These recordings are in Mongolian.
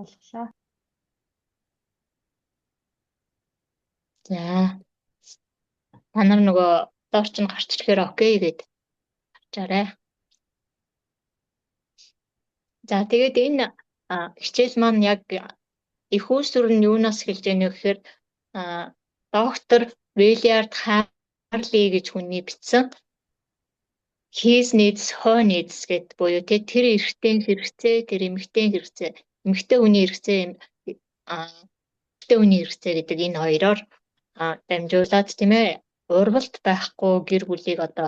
боллоо. За та нар нөгөө дооч нь гарч ирэхээр окей гэд харчаарай. За тэгээд энэ хичээл маань яг их үүсвэр нь юунаас эхэлж байгааг гэхээр доктор Вильярд Харли гэж хүний бичсэн His Needs, Her Needs гэд буюу тэр эрэгтэй хэрэгцээ, тэр эмэгтэй хэрэгцээ, эмэгтэй хүний хэрэгцээ, эмэгтэй хүний хэрэгцээ гэдэг энэ хоёроор дамжуулаад тийм ээ ургалт байхгүй гэр бүлийг одоо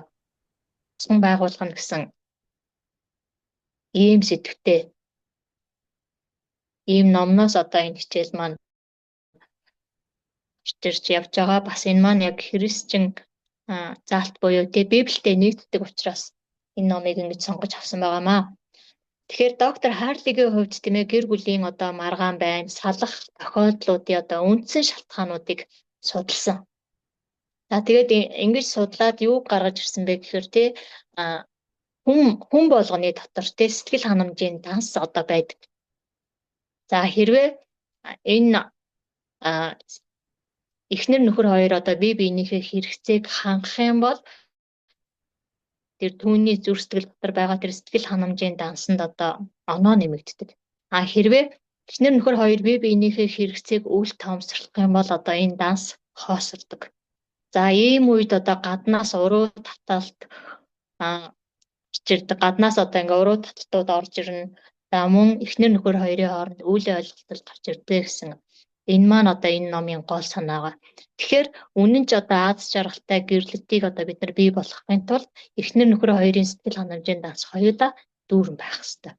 байгуулгах гэсэн ийм сэдвтэй ийм номноос одоо энэ хичээл маань чирч явж байгаа. Бас энэ маань яг христчин заалт буюу тий Библиэд нэгддэг учраас энэ номыг ингэж сонгож авсан байгаамаа. Тэгэхээр доктор Харлигийн хувьд тийм ээ гэр бүлийн одоо маргаан байна, салах тохиолдлуудын одоо үндсэн шалтгаануудыг судалсан. За тэгээд ингэж судлаад юу гаргаж ирсэн бэ гэхээр тий хүн болгоны дотор тий сэтгэл ханамжийн данс одоо байдаг. За хэрвээ энэ эхнэр нөхөр хоёр одоо бие биенийхээ хэрэгцээг хангах юм бол тэр түүний зүрх сэтгэл дотор байгаа тэр сэтгэл ханамжийн дансанд одоо оноо нэмэгддэг. Хэрвээ эхнэр нөхөр хоёр бие биенийхээ хэрэгцээг үл тоомсорлох юм бол одоо энэ данс хоосордог. За ийм үед одоо гаднаас уруу таталт чирдэг. Гаднаас одоо ингээ уруу таталтууд орж ирнэ. За мөн эхнэр нөхөр хоёрын хооронд үйл ойлголтол гарч ирдэг гэсэн. Энэ маань одоо энэ номын гол санаага. Тэгэхээр үнэн ч одоо аз жаргалтай гэрлэлтийг одоо бид нар бий болгохын тулд эхнэр нөхөр хоёрын сэтгэл ханамжийн данс хоёулаа дүүрэн байх хэрэгтэй.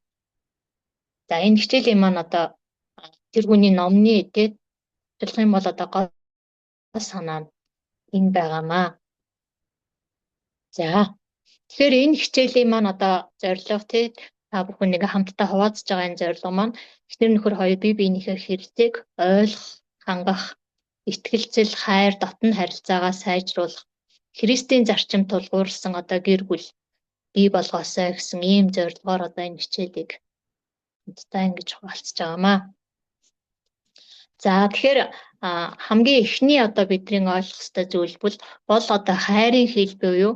За энэ хичээлийн маань одоо тэр хүний номны эдээд төлөх юм бол одоо гол санаа нь энэ байгаамаа. За тэгэхээр энэ хичээлийн маань одоо зорилго тий та бүхэн нэг хамтдаа хуваалцж байгаа энэ зорилго маань эхнэр нөхөр хоёр бие биенийхээ хэрэгцээг ойлгох, хангах, итгэлцэл, хайр, дотн харилцаагаа сайжруулах, Христийн зарчим тулгуурласан одоо гэр бүл бий болгоосой гэсэн ийм зорилгоор одоо энэ хичээлийг хамтдаа ингэж хуваалцж байгаамаа. За тэгэхээр хамгийн эхний одоо бидний ойлгох ёстой зүйл бол одоо хайрын хил буюу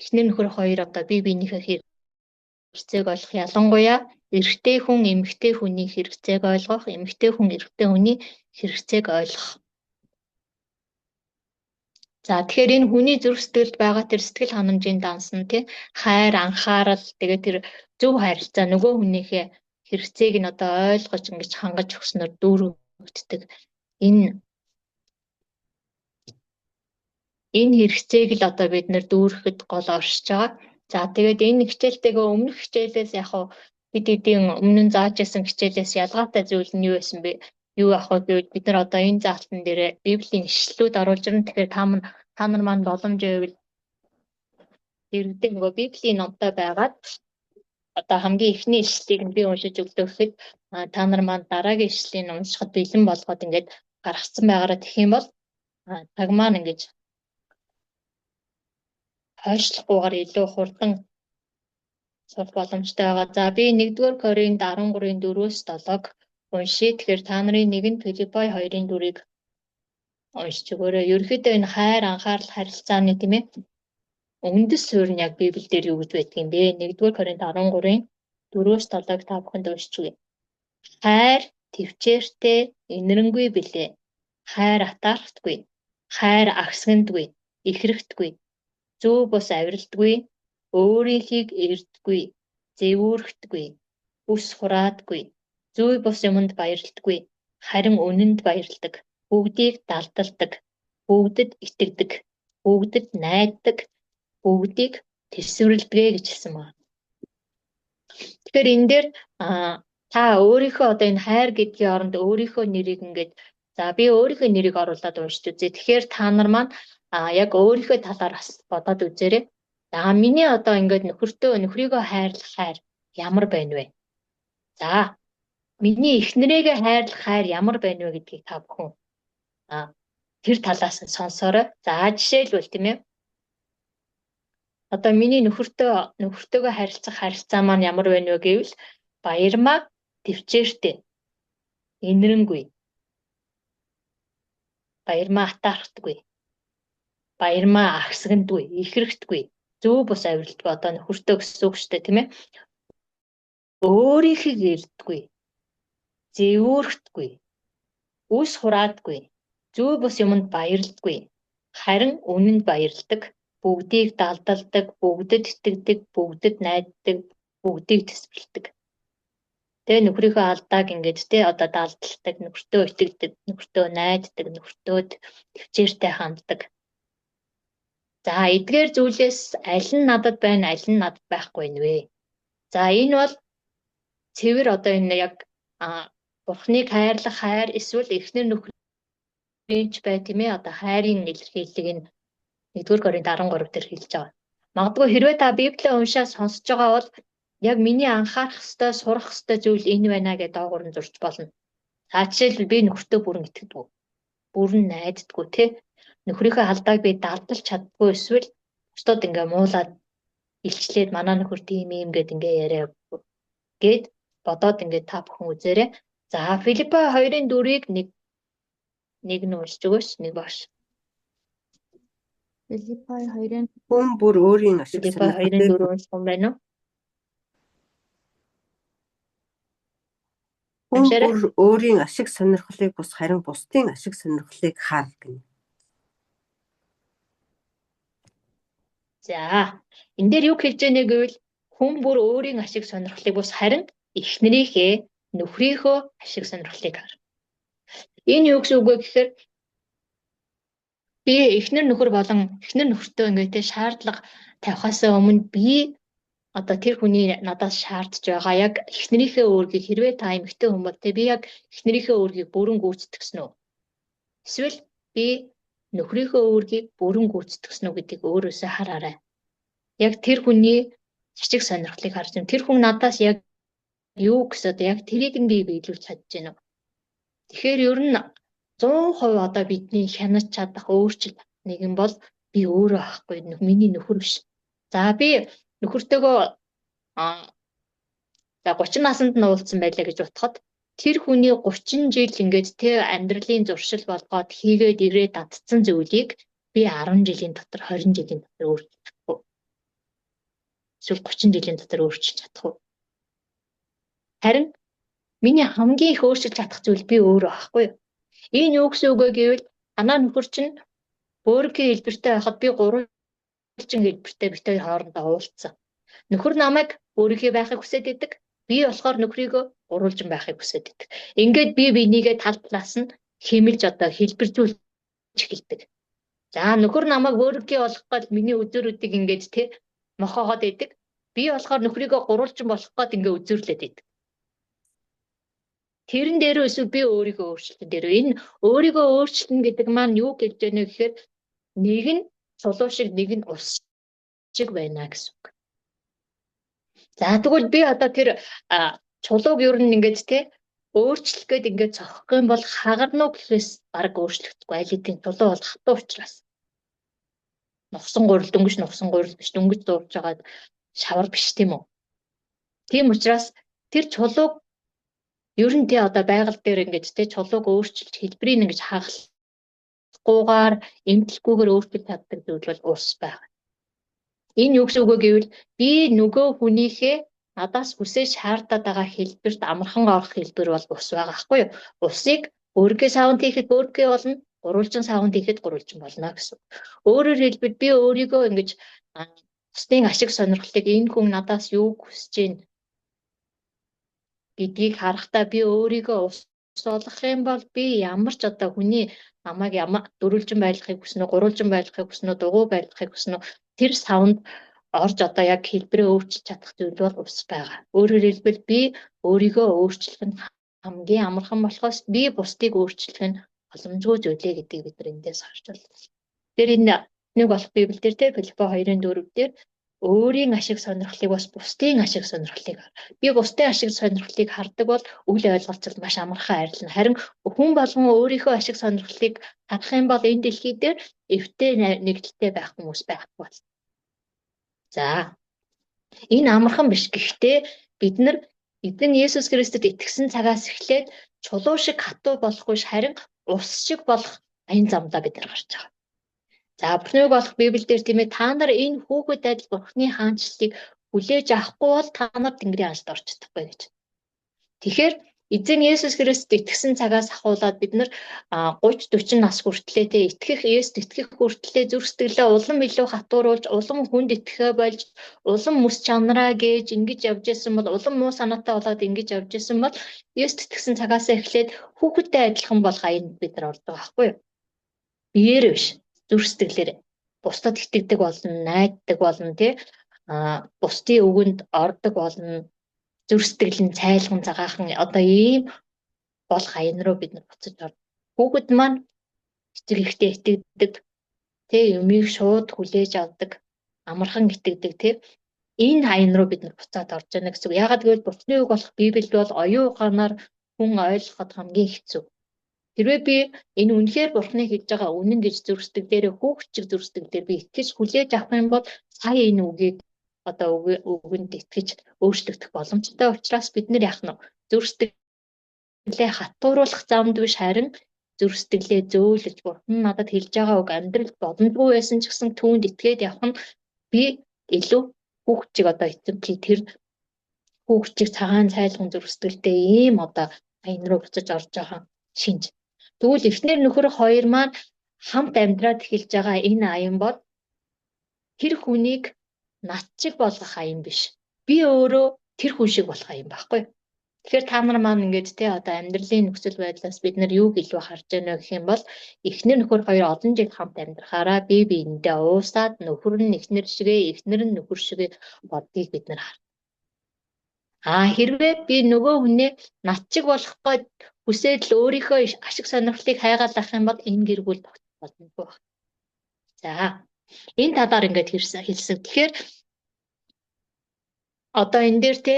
эхнэр нөхөр хоёр одоо бие биенийхээ хэрэгцээг ойлгох, ялангуяа эрэгтэй хүн эмэгтэй хүний хэрэгцээг ойлгох, эмэгтэй хүн эрэгтэй хүний хэрэгцээг ойлгох. За тэгэхээр энэ хүний зүрх сэтгэлд байгаа тэр сэтгэл ханамжийн данс нь тий хайр, анхаарал, тэгээд тэр зөв харилцаа нөгөө хүнийхээ хэрэгцээг нь одоо ойлгож ингэж хангаж өгснөөр дүүргэгддэг. Энэ хэрэгцээг л одоо бид нэр дүүрэхэд гол оршиж байгаа. За тэгээд энэ хичээлтэйгээ өмнөх хичээлээс яг бид эдийн өмнө нь зааж исэн хичээлээс ялгаатай зүйл нь юу байсан бэ? Юу авах вэ гэвэл бид нар одоо энэ заалтан дээр Библийн ишлэлүүд оруулж ирнэ. Тэгэхээр та нар маань боломжтой байвал иргэдэг нөгөө Библийн номтой байгаад одоо хамгийн эхний ишлэлийг нь би уншиж өглөө гэхэд та нар маань дараагийн ишлэлийг уншихад бэлэн болгоод ингээд гаргацсан байгаараа тэгэх юм бол цаг маань ингэж хойшлохгүйгээр илүү хурдан сурах боломжтой байгаа. За би 1-р Коринт 13-ийн 4-өөс 7-г уншия. Тэгэхээр та нарын нэг нь Филиппой 2-ын 4-ийг уншиж өгөөрэй. Ерөнхийдөө энэ хайр, анхаарал, харилцааны тийм ээ үндэс суурь нь яг Библиэлд юу гэж байдаг юм бэ? 1-р Коринт 13-ийн 4-өөс 7-г та бүхэнд уншиж өгье. Хайр төвчээртэй инэрэнгүй билээ. Хайр атаархдаггүй. Хайр агсгандгүй. Ихрэхдэггүй. Зөв бус авиралдаггүй. Өөрийнхийг эрддэггүй. Зэвүүрхдэггүй. Бүс хураадаггүй. Зүй бус юмд баярлдаггүй. Харин үнэнд баярладаг. Бүгдийг далдалдаг. Бүгдэд итгэдэг. Бүгдэд найддаг. Бүгдийг тэсвэрлэдэг гэж хэлсэн байна. Тэгэхээр энэ дээр та өөрийнхөө одоо энэ хайр гэдгийн оронд өөрийнхөө нэрийг ингээд за би өөрийнхөө нэрийг оруулаад уншиж үзье. Тэгэхээр та нар маань яг өөрийнхөө талаар бас бодоод үзээрэй. За миний одоо ингээд нөхрийгөө хайрлах хайр ямар байна вэ? За миний эхнэрийгээ хайрлах хайр ямар байна вэ гэдгийг та бүхэн тэр талаас нь сонсоорой. За жишээлбэл тийм ээ. Одоо миний нөхөртөөгөө харилцах харилцаа маань ямар байна вэ гэвэл баярмаа төвчээртэй. инэрэнгүй, баярмаа атаархдаггүй, баярмаа агсгандгүй, ихрэхдгүй, зөв бус авиралдгүй одоо нөхөртөө гэсэн үг шүү дээ, тийм ээ. Өөрийнхийг эрддэггүй, зэвүүрхдэггүй, үс хураадаггүй, зөв бус юмд баярлдаггүй, харин үнэнд баярладаг, бүгдийг далдалдаг, бүгдэд итгэдэг, бүгдэд найддаг, бүгдийг төсвөрлөдөг. Тэ нөхрийнхөө алдааг ингээд тэ одоо далдалдаг, нөхөртөө итгэдэг, нөхөртөө найддаг, нөхөртөө төвчээртэй ханддаг. За эдгээр зүйлээс аль нь надад байна, аль нь надад байхгүй нэ. За энэ бол цэвэр одоо энэ яг Бурхныг хайрлах хайр эсвэл эхнэр нөхрийнч бай тийм ээ одоо хайрын илэрхийллийг энэ 1-р Коринт 13 дээр хэлж байгаа. Магадгүй хэрвээ та Библийг уншаад сонсож байгаа бол яг миний анхаарах ёстой, сурах ёстой зүйл энэ байна гэдээ доогуур нь зурж болно. За жишээлбэл би нөхөртөө бүрэн итгэдэг, бүрэн найддаг тий. Нөхрийнхөө алдааг би далдалж чаддгүй эсвэл бусдад ингээ муулаад илчлээд манай нөхөр тийм юм гэд ингээ яриа гээд бодоод ингээ та бүхэн үзээрэй. За Филиппо 2:4-ийг нэг нь уншиж өгөөч, нэг багш. Филиппо 2-ын Хүн бүр өөрийн ашиг Филиппо 2:4 унших юм байна уу? Хүн бүр өөрийн ашиг сонирхлыг бус харин бусдын ашиг сонирхлыг хар гэнэ. За энэ дээр юу хэлж байгааг гэвэл хүн бүр өөрийн ашиг сонирхлыг бус харин эхнэрийнхээ нөхрийнхөө ашиг сонирхлыг хар. Энэ юу гэсэн үг вэ гэхээр би эхнэр нөхөр болон эхнэр нөхөртөө ингээд шаардлага тавихаас өмнө би одоо тэр хүний надаас шаардж байгаа яг эхнэрийнхээ үүргийг хэрвээ та эмэгтэй хүн бол би яг эхнэрийнхээ үүргийг бүрэн гүйцэтгэсэн үү? Эсвэл би нөхрийнхөө үүргийг бүрэн гүйцэтгэсэн үү гэдгийг өөрөөсөө хараарай. Яг тэр хүний ашиг сонирхлыг харж байна. Тэр хүн надаас яг юу гэсэн яг тэрийг нь би биелүүлж чадж байна уу? Тэгэхээр ер нь 100% одоо бидний хянаж чадах өөрчлөлт нэг юм бол би өөрөө ахгүй миний нөхөр биш. За би нөхөртөөгөө 30 наснд нь уулзсан байлаа гэж бодоход тэр хүний 30 жил ингээд амьдралын зуршил болгоод хийгээд ирээд татсан зүйлийг би 10 жилийн дотор 20 жилийн дотор өөрчилж чадахгүй. Эсвэл 30 жилийн дотор өөрчилж чадах уу? Харин миний хамгийн их өөрчилж чадах зүйл би өөрөө аахгүй юу? Энэ юу гэсэн үг вэ гэвэл анаа нөхөр чинь өөрийнхөө хэлбэртэй байхад би гурвалжин хэлбэртэй битээ хоорондоо уулзсан. Нөхөр намайг өөрийнхөө байхыг хүсэж идэг. Би болохоор нөхрийгөө гурвалжин байхыг хүсэж идэг. Ингээд би бинийгээ тал талаас нь хэмэлж одоо хэлбэржүүлж эхэлдэг. За нөхөр намайг өөрийнхөө болох гол миний үзүүрүүдийг ингээд мохоогоод идэг. Би болохоор нөхрийгөө гурвалжин болох гээд ингээд үзүүрлээд идэг. Тэрэн дээр эсвэл би өөрийгөө өөрчлөлтөн дээр энэ өөрийгөө өөрчлөн гэдэг маань юу гэж байна вэ гэхээр нэг нь чулуу шиг нэг нь ус шиг байна гэсэн үг. За тэгвэл би одоо тэр чулууг ер нь ингээд өөрчлөх гээд ингээд цохих юм бол хагарна уу гэхээс бараг өөрчлөгдөхгүй. Аль хэдийн чулуу бол хатуу учраас. Нугсан гурил дөнгөж нугсан гурил биш дөнгөж дуурж байгаа шавар биш тийм үү? Тийм учраас тэр чулууг ер нь одоо байгаль дээр ингэж чулууг өөрчилж хэлбэрийг ингэж хагалгүйгээр эмтэлгүйгээр өөрчилж чаддаг зүйл бол ус байна. Энэ юу гэсэн үг вэ гэвэл би нөгөө хүнийхээ надаас хүсэж шаардаад байгаа хэлбэрт амархан орох хэлбэр бол ус байгаа байхгүй юу? Усыг өөргөө савнд хийхэд өөргөө болно, гурвалжин савнд хийхэд гурвалжин болно гэсэн. Өөрөөр хэлбэл би өөрийгөө ингэж бусдын ашиг сонирхлыг энэ хүн надаас юу хүсэж байна гэдгийг харахтаа би өөрийгөө ус олох юм бол би ямар ч одоо хүний намайг ямар дөрвөлжин байлгахыг хүснэ, гурвалжин байлгахыг хүснэ, дугуй байлгахыг хүснэ тэр савнд орж одоо яг хэлбэрээ өөрчилж чадах зүйл бол ус байгаа. Өөрөөр хэлбэл би өөрийгөө өөрчлөх нь хамгийн амархан болохоос би бусдыг өөрчлөх нь боломжгүй зүйлээ гэдгийг бид нар эндээс харж байна. Тэр энэ нэг болох Библиэлд Филиппо 2:4 дээр өөрийн ашиг сонирхлыг бас бусдын ашиг сонирхлыг би бусдын ашиг сонирхлыг хардаг бол үл ойлголцол маш амархан арилна. Харин хүн болгон өөрийнхөө ашиг сонирхлыг харах юм бол энэ дэлхий дээр эвтэй нэгдэлтэй байх хүмүүс байхгүй бол. За энэ амархан биш. Гэхдээ бид нар Эзэн Есүс Христэд итгэсэн цагаас эхлээд чулуу шиг хатуу болохгүй харин ус шиг болох аян замдаа бид нар гарч байгаа. За Бурхныг болох Библиэлд тийм ээ та нар энэ хүүхэд адил Бурхны хаанчлалыг хүлээж авахгүй бол та нар Тэнгэрийн хаанчлалд орж чадахгүй гэж. Тэгэхээр эзэн Есүс Христэд итгэсэн цагаас ахуулаад бид нар 30 40 нас хүртлээр тэ итгэх Есүст итгэх хүртлээр зүрх сэтгэлээ улам илүү хатууруулж, улам хүнд итгэхэ болж, улам мэс чанараа гээж ингэж явж исэн бол, улам муу санаатай болоод ингэж явж исэн бол Есүст итгэсэн цагаас эхлээд хүүхэдтэй адилхан болох аянд бид нар ордог байхгүй юу? Биеэр биш, зүрх сэтгэлээр бусдад итгэдэг болно, найддаг болно тий. Бусдын үгэнд ордог болно. Зүрх сэтгэл нь цайлган цагаахан одоо ийм болох аян руу бид нар буцаж орно. Хүүхэд маань эцэг ихтэй итгэдэг, тий юмыг шууд хүлээж авдаг, амархан итгэдэг, тий энэ аян руу бид нар буцаад орж яана гэсэн үг. Яагаад гэвэл Бурхны үг болох Библиэд бол оюун ухаанаар хүн ойлгоход хамгийн хэцүү. Хэрвээ би энэ үнэхээр Бурхны хэлж байгаа үнэн гэж зүрх сэтгэлээрээ хүүхчиг зүрх сэтгэлээр би итгэж хүлээж авах юм бол сая энэ үгийг одоо үгэнд итгэж өөрчлөгдөх боломжтой учраас бид нар яах нь зүрх сэтгэлээ хатууруулах замд биш харин зүрх сэтгэлээ зөөлөж Бурхан надад хэлж байгаа үг амьдралд боломжгүй байсан ч гэсэн түүнд итгээд явах нь би илүү хүүхчиг одоо эцэмхий тэр хүүхчиг цагаан цайлган зүрх сэтгэлтэй ийм одоо аян руу буцаж орж байгаа шинж. Тэгвэл эхнэр нөхөр хоёр маань хамт амьдраад эхэлж байгаа энэ аян бол тэр хүнийг над шиг болгох аян биш. Би өөрөө тэр хүн шиг болох аян байхгүй. Тэгэхээр та нар маань ингэж те одоо амьдралын нөхцөл байдлаас бид нар юуг илүү харж байна гэх юм бол эхнэр нөхөр хоёр олон жил хамт амьдрахаараа бие биендээ уусаад нөхөр нь эхнэр шигээ, эхнэр нь нөхөр шигээ бодгийг бид нар харна. Хэрвээ би нөгөө хүнээ над шиг болох гээд хүсээд л өөрийнхөө ашиг сонирхлыг хайгаалах юм бол энэ гэр бүл тогтмол боломжгүй байна. За энэ талаар ингэж хэлсэн. Тэгэхээр одоо энэ дээр те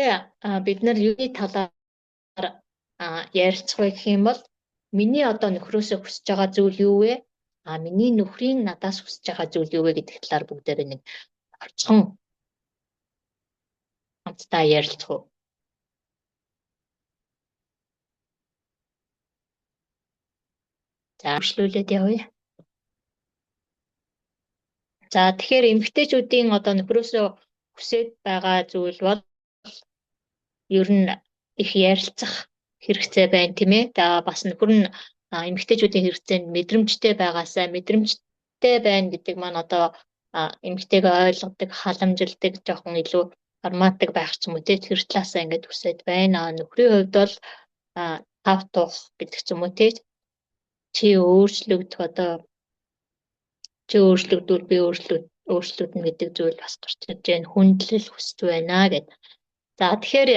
бид нар юуны талаар ярилцах вэ гэх юм бол миний одоо нөхрөөсөө хүсэж байгаа зүйл юу вэ? Миний нөхрийн надаас хүсэж байгаа зүйл юу вэ гэдэг талаар бүгдээрээ нэг орцхон хамтдаа ярилцах уу? За өршлүүлээд явъя. За тэгэхээр эмэгтэйчүүдийн одоо нөхрөөсөө хүсэж байгаа зүйл бол ер нь их ярилцах хэрэгцээ байна тийм ээ. За бас нөхөр нь эмэгтэйчүүдийн хэрэгцээнд мэдрэмжтэй байгаасаа мэдрэмжтэй байна гэдэг маань одоо эмэгтэйг ойлгодог, халамжилдаг, жоохон илүү форматик байх ч юм уу тийм тэр талаасаа ингээд хүсэж байна. Нөхрийн хувьд бол тав тух гэдэг ч юм уу тийм чи өөрчлөгдөх одоо чи өөрчлөгдвөл би өөрчлөгдөн гэдэг зүйл бас гарч ирж байна. Хүндлэл хүсэж байна гэд. За тэгэхээр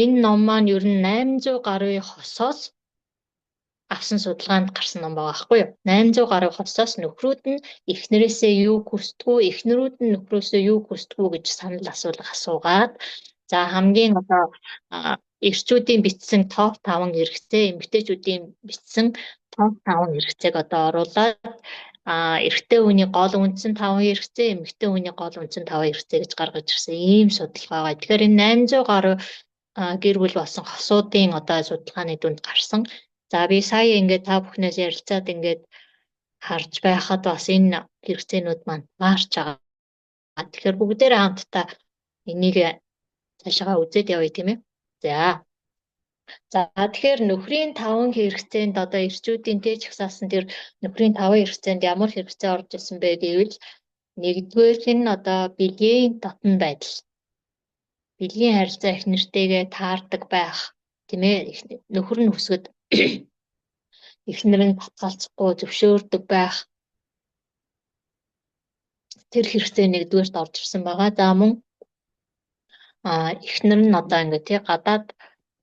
энэ ном маань ер нь 800 гаруй хосоос авсан судалгаанд гарсан ном байгаа байхгүй юу? 800 гаруй хосоос нөхрүүд нь эхнэрээсээ юу хүсдэггүй, эхнэрүүд нь нөхрөөсөө юу хүсдэггүй гэж санал асуулга асуугаад за хамгийн одоо эрчүүдийн бичсэн топ 5 хэрэгцээ, эмэгтэйчүүдийн бичсэн топ 5 хэрэгцээг одоо оруулаад эрэгтэй хүний гол үндсэн 5 хэрэгцээ, эмэгтэй хүний гол үндсэн 5 хэрэгцээ гэж гаргаж ирсэн ийм судалгаа байгаа. Тэгэхээр энэ 800 гаруй гэр бүл болсон хосуудын одоо судалгааны дүнд гарсан. За би сая ингээд та бүхнээс ярилцаад ингээд харж байхад бас энэ хэрэгцээнүүд маань таарч байгаа. Тэгэхээр бүгдээрээ хамтдаа энийг цаашаа үзээд явъя тийм ээ. За тэгэхээр нөхрийн 5 хэрэгцээнд одоо эрчүүдийн тэ чагсаасан тэр нөхрийн 5 хэрэгцээнд ямар хэрэгцээ орж ирсэн бэ гэвэл нэгдүгээрх нь одоо бэлгийн дотн байдал. Бэлгийн харилцаа их нэртэйгээ таардаг байх тийм ээ. Нөхөр нь хүсгэд эхнэр нь татгалзахгүй зөвшөөрдөг байх. Тэр хэрэгцээ нэгдүгээрт орж ирсэн байгаа. За мөн эхнэр нь одоо ингээд тий гадаад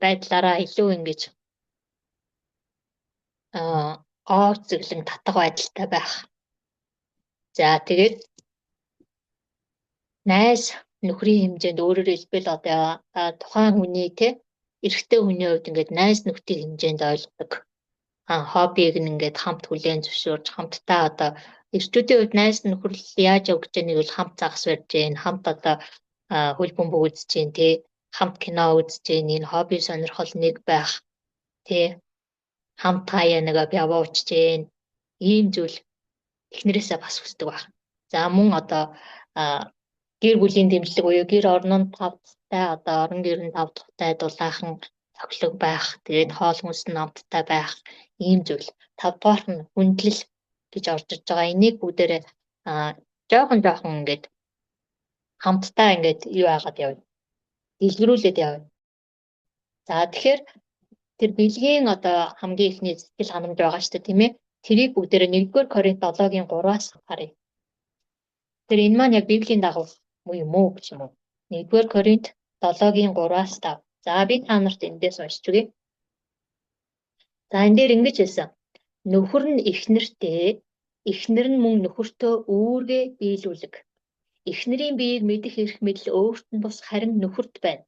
байдлаараа илүү ингэж гоо зэглэн татах байдалтай байх. За тэгээд найз нөхрийн хэмжээнд өөрөөр хэлбэл одоо тухайн хүний тий эрэгтэй хүний хувьд ингээд найз нөхдийн хэмжээнд ойлгодог. Хоббиг нь ингээд хамт хүлээн зөвшөөрж хамтдаа одоо эрчүүдийн хувьд найз нөхөрлөл яаж явагдаж байгааг бол хамт загас барьж гин, хамт одоо хөл бөмбөг үзэж гин тий. хамт кино үзэж гин энэ хобби сонирхол нэг байх тий хамт хаяа нэг явуулж гин ийм зүйл эхнэрээсээ бас хүсдэг байх. За мөн одоо гэр бүлийн дэмжлэг буюу гэр орнонд 5 дахьтай одоо орон гэр нь 5 дахьтай дулаахан цоглог байх. Тэгээд хоол хүнс нь амттай байх ийм зүйл. 5 дугаарх нь хүндлэл гэж орж иж байгаа. Энийг бүгдээрээ жоохон ингээд хамтдаа ингээд юу яагаад явна. Дэлгэрүүлээд явна. За тэгэхээр тэр бэлгийн одоо хамгийн ихний сэтгэл ханамж байгаа шүү дээ тийм ээ. Тэрийг бүгдээрээ 1-р Коринт 7-гийн 3-аас харъя. Тэр энэ маань яг Библийн дагуу юм уу гэж юм уу? 1-р Коринт 7-гийн 3-аас 5. За би та нарт эндээс уншиж өгье. За энэ дээр ингэж хэлсэн. Нөхөр нь эхнэртээ, эхнэр нь мөн нөхөртөө үүргээ биелүүлэг. Эхнэрийн биеийг мэдэх эрх мэдэл өөрт нь бус харин нөхөрт байна.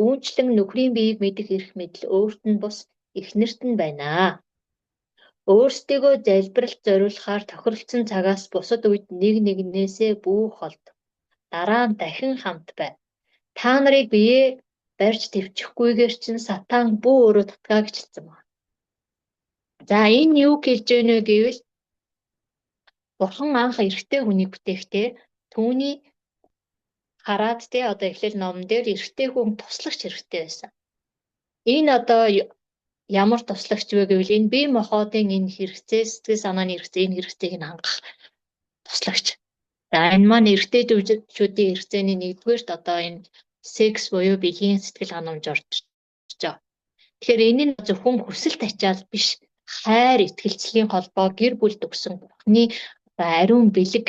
Үүнчлэн нөхрийн биеийг мэдэх эрх мэдэл өөрт нь бус эхнэрт нь байна. Өөрсдийгөө залбиралт зориулахаар тохиролцсон цагаас бусад үед нэг нэгнээсээ бүх холд. Дараа нь дахин хамт бай. Та нарыг бие барьж төвчихгүйгээр чинь сатан бүү өөрөө татгаа гэж хэлсэн байна. За энэ юу хэлж байна вэ гэвэл Бурхан анх эрэгтэй хүнийг бүтээхдээ түүний хараад те одоо Эхлэл номон дээр эрэгтэй хүн туслагч хэрэгтэй байсан. Энэ одоо ямар туслагч вэ гэвэл энэ бие махбодын энэ хэрэгцээ, сэтгэл санааны хэрэгцээ, энэ хэрэгцээг нь хангах туслагч. За энэ маань эрэгтэйчүүдийн хэрэгцээний 1-р одоо энэ секс буюу биеийн сэтгэл ханамж орж байгаа. Тэгэхээр энэ нь зөвхөн хүсэл тачаал биш, хайр, итгэлцлийн холбоо, гэр бүл төгсөн Бурханы ариун бэлэг,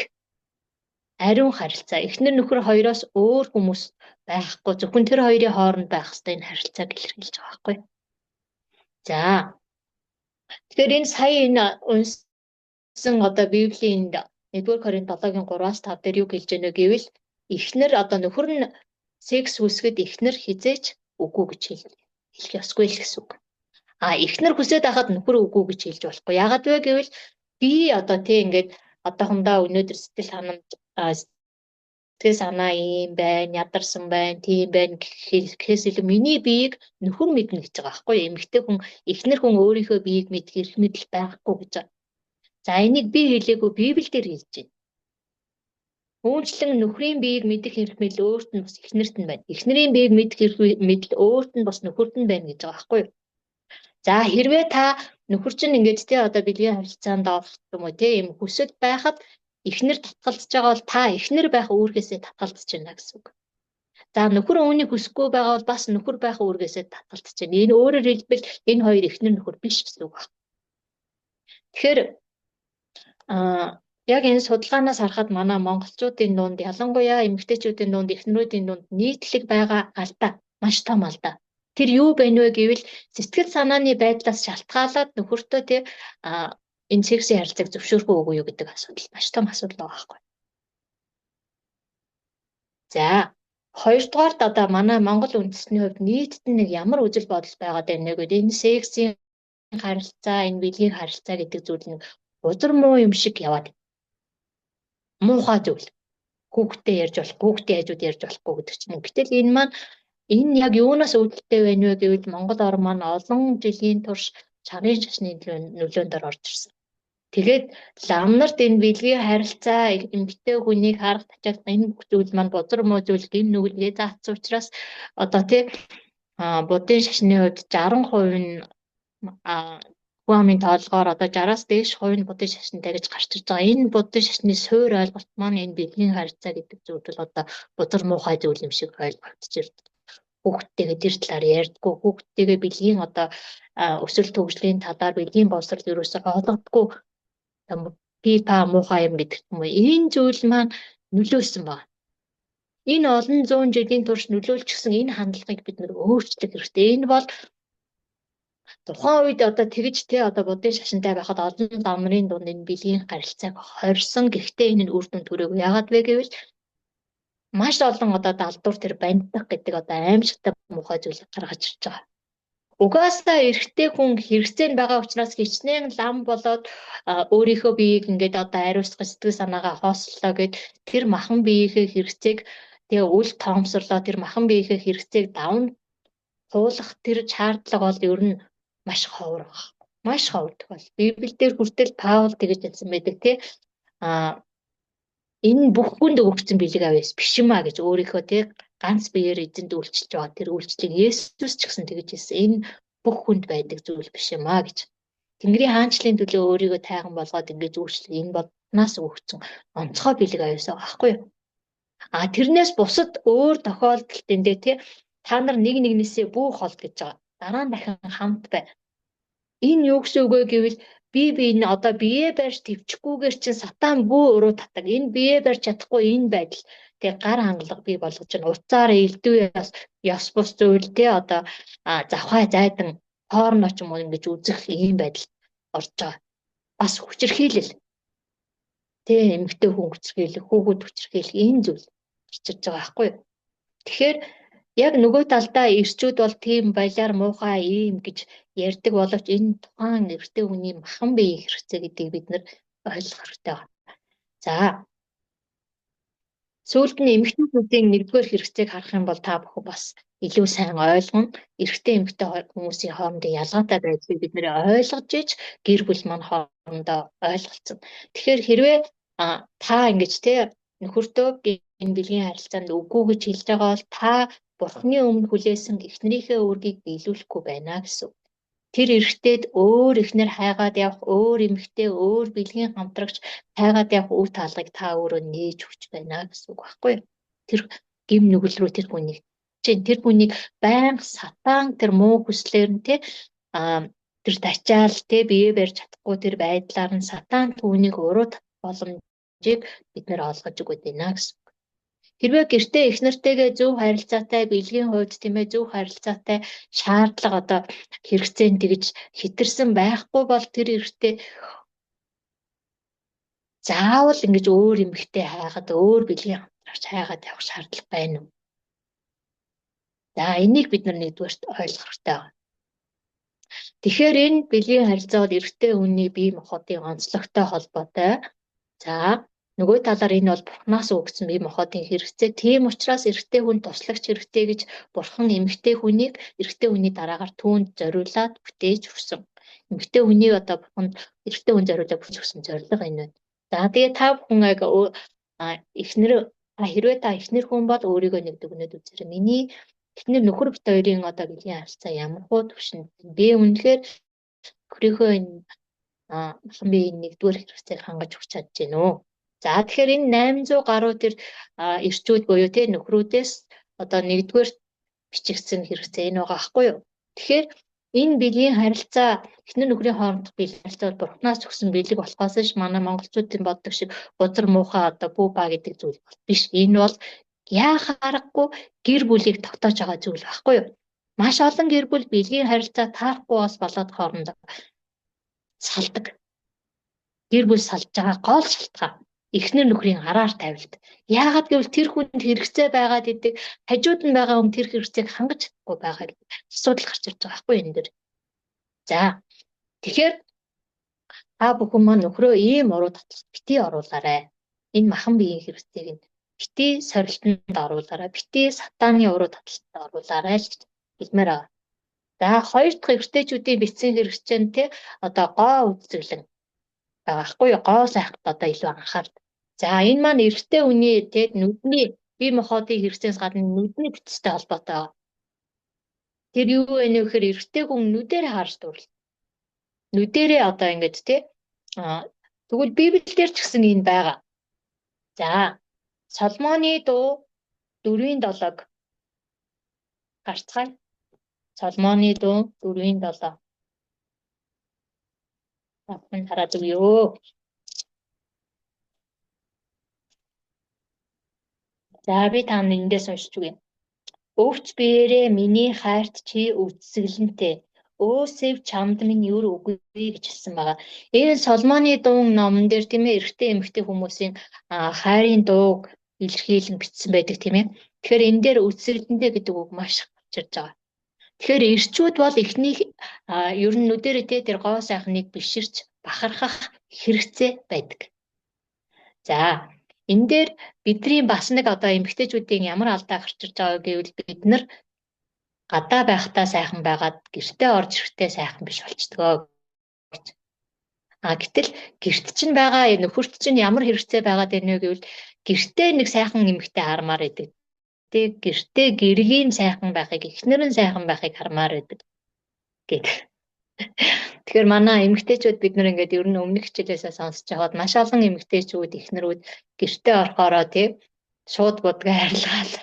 ариун харилцаа. Эхнэр нөхөр хоёроос өөр хүмүүс байхгүй, зөвхөн тэр хоёрын хооронд байх хэвээр энэ харилцааг илэрхийлж байгаа байхгүй. За. Тэгэхээр энэ сая энэ унсан одоо Библийн 1-р Коринт 7-гийн 3-аас 5 дээр юу хэлж байна гэвэл эхнэр одоо нөхөр нь секс үүсгэд эхнэр хизээч үгүй гэж хэлэх ёсгүй л гэсэн үг. Эхнэр хүсээд байхад нөхөр үгүй гэж хэлж болохгүй. Яагаад вэ гэвэл би одоо тий ингээд одоохондоо өнөөдөр сэтгэл санаа ийм байна, ядарсан байна, тийм байна гэхээс илүү миний биеийг нөхөр мэднэ гэж байгаа байхгүй юу? Эмэгтэй хүн, эхнэр хүн өөрийнхөө биеийг мэдэх эрх мэдэл байхгүй гэж байна. За энийг би хэлээгүй, Библи дээр хэлж байна. Үүнчлэн нөхрийн биеийг мэдэх эрх мэдэл өөрт нь бас эхнэрт нь байна. Эхнэрийн биеийг мэдэх эрх мэдэл өөрт нь бас нөхөрт нь байна гэж байгаа байхгүй юу? За хэрвээ та нөхөр чинь ингээд тий одоо бэлгийн харилцаанд орох юм уу тий юм хүсэл байхад эхнэр татгалзаж байгаа бол та эхнэр байх үүргээсээ татгалзаж байна гэсэн үг. За нөхөр үүнийг хүсэхгүй байгаа бол бас нөхөр байх үүргээсээ татгалзаж байна. Энэ өөрөөр хэлбэл энэ хоёр эхнэр нөхөр биш гэсэн үг байна. Тэгэхээр яг энэ судалгаанаас харахад манай монголчуудын дунд ялангуяа эмэгтэйчүүдийн дунд эхнэрүүдийн дунд нийтлэг байгаа алдаа маш том алдаа. Тэр юу байна вэ гэвэл сэтгэл санааны байдлаас шалтгаалаад нөхөртөө тий энэ сексийн харилцааг зөвшөөрөхгүй үгүй юу гэдэг асуудал маш том асуудал байгаа байхгүй. За хоёрдугаарт одоо манай Монгол үндэстний хувьд нийтд нэг ямар үзэл бодол байгаад байна вэ гэдэг энэ сексийн харилцаа, энэ биеийн харилцаа гэдэг зүйл нэг узар муу юм шиг яваад. Муухай зүйл. Хүүхдтэй ярьж болох, хүүхдийн хажууд ярьж болохгүй гэдэг чинь. Гэтэл энэ маань энэ яг юунаас үүдэлтэй байна вэ гэвэл Монгол ор маань олон жилийн турш чарын шашны нөлөөндөр орж ирсэн. Тэгээд ламнарт энэ бэлгийн харилцаа, эмэгтэй хүнийг харах тачаал энэ бүх зүйл маань бузар муу зүйл гин нүгэлгээ заацсан учраас одоо тий будын шашны хувьд 60% нь хүн амын тоолгоор одоо 60-аас дээш хувь нь будын шашинтай гэж гарч ирж байгаа. Энэ будын шашны суур ойлголт маань энэ бэлгийн харилцаа гэдэг зүйл бол одоо бузар муухай зүйл юм шиг ойлгогдож ирдэг. Хүүхдтэйгээ тэр талаар ярьдаггүй, хүүхдтэйгээ бэлгийн одоо өсвөл төгслийн талаар бэлгийн боловсрол ерөөсөө ойлгодоггүй пипа муухай юм гэдэг юм уу. Энэ зүйл маань нөлөөсөн байна. Энэ олон зуун жилийн турш нөлөөлчихсөн энэ хандлагыг бид нэр өөрчлөх хэрэгтэй. Энэ бол тухайн үед одоо тэгж тий одоо будын шашинтай байхад олон ламрын дунд энэ бэлгийн харилцааг хорьсон. Гэхдээ энэ нь үр дүн төрөөгүй. Яагаад вэ гэвэл маш олон одоо далдуур тэр банддах гэдэг одоо аимшигтай муухай зүйлийг гаргаж ирж байгаа. Угаасаа эрэгтэй хүн хэрэгцээнд байгаа учраас хичнээн лам болоод өөрийнхөө биеийг ингээд одоо ариусгах сэтгэл санаагаа хоослоо гэд тэр махан биеийнхээ хэрэгцээг Тэгээ үл тоомсорлоо тэр махан биеийнхээ хэрэгцээг даван туулах тэр шаардлага бол ер нь маш ховор баг. Маш ховор тохиол. Библиэлд хүртэл Паул тэгж хэлсэн байдаг тий. Энэ бүх хүнд өгөгдсөн бэлэг авьяас биш юм а гэж өөрийнхөө тий ганц биеэр эзэнд үйлчилж байгаа тэр үйлчлэг Есүс ч гэсэн тэгж хэлсэн. Энэ бүх хүнд байдаг зүйл биш юм а гэж. Тэнгэрийн хаанчлалын төлөө өөрийгөө тайган болгоод ингэж үйлчлэх энэ бол нас өгөгдсөн онцгой бэлэг авьяас байгаа байхгүй юу? Тэрнээс бусад өөр тохиолдолд эндээ тий та нар нэг нэгнээсээ бүх холд гэж байгаа. Дараа нь дахин хамт бай. Энэ юу гэсэн үг вэ гэвэл би энэ одоо биеэ барьж төвчгүйгээр чинь сатан бүү уруу татаг. Энэ биеэ барьж чадахгүй энэ байдал тэг гар хангалга бий болгож байна. Уцаар элдв ёс бус зүйл тий одоо завхай зайдан хоорно ч юм уу ингэж үзэх ийм байдал орж байгаа. Бас хүчирхийлэл тий эмэгтэй хүн хүчирхийлэх, хүүхэд хүчирхийлэх энэ зүйл чичирж байгаа байхгүй юу? Тэгэхээр яг нөгөө талдаа ирчүүд бол тийм баялаар муухай ийм гэж ярьдаг боловч энэ тухайн эрэгтэй хүний махан биеийн хэрэгцээ гэдгийг бид нар ойлгох хэрэгтэй байна. За сүүлд нь эмэгтэйчүүдийн нэгдүгээр хэрэгцээг харах юм бол та бүхэн бас илүү сайн ойлгон эрэгтэй эмэгтэй хүмүүсийн хоорондын ялгаатай байдлыг бид нэр ойлгож иж гэр бүл маань хоорондоо ойлголцсон. Тэгэхээр хэрвээ та ингэж тий нөхөртөө энэ бэлгийн харилцаанд үгүй гэж хэлж байгаа бол та Бурхны өмнө хүлээсэн эхнэрийнхээ үүргийг биелүүлэхгүй байна гэсэн. Тэр эрэгтэйд өөр эхнэр хайгаад явах, өөр эмэгтэй, өөр бэлгийн хамтрагч хайгаад явах үе таалгыг та өөрөө нээж өгч байна гэсэн үг байхгүй юу? Тэр гим нүгэл рүү тэр хүнийг байнга сатан тэр муу хүслээр нь тэр тачаал бие барьж чадахгүй тэр байдлаар нь сатан түүнийг уруу боломжийг бид нэр олгож өгöd байна гэсэн. Хэрвээ гэртээ их нартайгээ зөв харилцаатай, бэлгийн хувьд тийм ээ зөв харилцаатай шаардлага одоо хэрэгцээнд тэгж хэтэрсэн байхгүй бол тэр эрэгтэй заавал ингэж өөр эмэгтэй хайгаад өөр бэлгийн хамтрагч хайгаад явах шаардлага байна уу? За энийг бид нар нэгдүгээрт ойлгох хэрэгтэй байна. Тэгэхээр энэ бэлгийн харилцаа бол эрэгтэй хүний бие махбодын онцлогтой холбоотой. За нөгөө талаар энэ бол Бурханаас өгсөн бие махбодын хэрэгцээ. Тийм учраас эрэгтэй хүн туслагч хэрэгтэй гэж Бурхан эмэгтэй хүнийг эрэгтэй хүний дараагаар түүнд зориулаад бүтээж өгсөн. Эмэгтэй хүний одоо Бурханд эрэгтэй хүн зориулаад бүтээж өгсөн зорилго энэ байна. За тэгээ та бүхэн хэрвээ та эхнэр хүн бол өөрийгөө нэг дүгнээд үзээрэй. Миний эхнэр нөхөр бит хоёрын одоо бэлгийн харилцаа ямар хуу төвшөнд би үнэхээр өөрийнхөө энэ махан биеийн нэгдүгээр хэрэгцээг хангаж өгч чадж гэнэ үү? За тэгэхээр энэ 800 гаруй тэр ирчүүд буюу тий нөхрүүдээс одоо нэгдүгээр бичигдсэн хэрэгцээ энэ байгаа байхгүй юу? Тэгэхээр энэ бэлгийн харилцаа эхнэр нөхрийн хоорондох бэлгийн харилцаа Бурханаас өгсөн бэлэг болохоос ш манай монголчуудын боддог шиг бузар муухай одоо бүү ба гэдэг зүйл биш. Энэ бол яахаарахгүй гэр бүлийг тогтоож байгаа зүйл байхгүй юу? Маш олон гэр бүл бэлгийн харилцаа таарахгүй бас болоод хоорондоо салдаг. Гэр бүл салж байгаа гол шалтгаан эхнэр нөхрийн араар тавилт. Яагаад гэвэл тэр хүнд хэрэгцээ байгаад идэг, хажууд нь байгаа хүн тэр хэрэгцээг хангаж чадахгүй байгаа гэдэг асуудал гарч ирж байгаа байхгүй энэ дэр. За тэгэхээр та бүхэн маань нөхрөө ийм уруу татлалт битгий оруулаарай. Энэ махан биеийн хэрэгцээг нь битгий сорилтонд оруулаарай. Битгий сатааны уруу татлалтанд оруулаарай л гэж хэлмээр байгаа. За хоёр дахь эрэгтэйчүүдийн бичсэн хэрэгцээ нь одоо гоо үзэсгэлэн байхгүй юу? Гоо сайхад одоо илүү анхаард. За энэ маань эрэгтэй хүний нүдний бие махбодын хэрэгцээс гадна нүдний бүтцтэй холбоотой байгаа. Тэр юу вэ нөхөр эрэгтэй хүн нүдээр харж дурлал. Нүдэрээ одоо ингэж тэгвэл Библиэлд ч гэсэн энэ байгаа. За Соломоны дуу 4:7 гарцгаая. Соломоны дуу 4:7. Апын хараад өгөө. За би та эндээс уншиж үгэй. Өвч биеэрээ миний хайрт чи үцэглэнтэй. Өөсөв чамд минь юр үгүй гэж хэлсэн байгаа. Энэ Соломоны дуун номон дээр тийм ээ эрэгтэй эмэгтэй хүмүүсийн хайрын дууг илэрхийлэн бичсэн байдаг тийм ээ. Тэгэхээр энэ дээр үцэглэнтэй гэдэг үг маш гарч ирж байгаа. Тэгэхээр эрчүүд бол эхний ер нь нүдэрээ тэр гоо сайхныг биширч бахархах хэрэгцээ байдаг. За энэ дээр бидний бас нэг одоо эмэгтэйчүүдийн ямар алдаа гарч ирж байгааг гэвэл бид нар гадаа байхдаа сайхан байгаад гэртээ орж ирэхдээ сайхан биш болчдгоо. Гэтэл гэрт чинь байгаа нөхөрт чинь ямар хэрэгцээ байгаад байна вэ гэвэл гэртээ нэг сайхан эмэгтэй хармаар байдаг. Тэг гэртээ гэргийн сайхан байхыг, эхнэр нь сайхан байхыг хармаар байдаг гэдэг. Тэгэхээр манай эмэгтэйчүүд бид нар ингээд ер нь өмнөх хичээлээсээ сонсож байгаад маш олон эмэгтэйчүүд, эхнэрүүд гэртээ орохороо тий шууд будгаа арилгаал.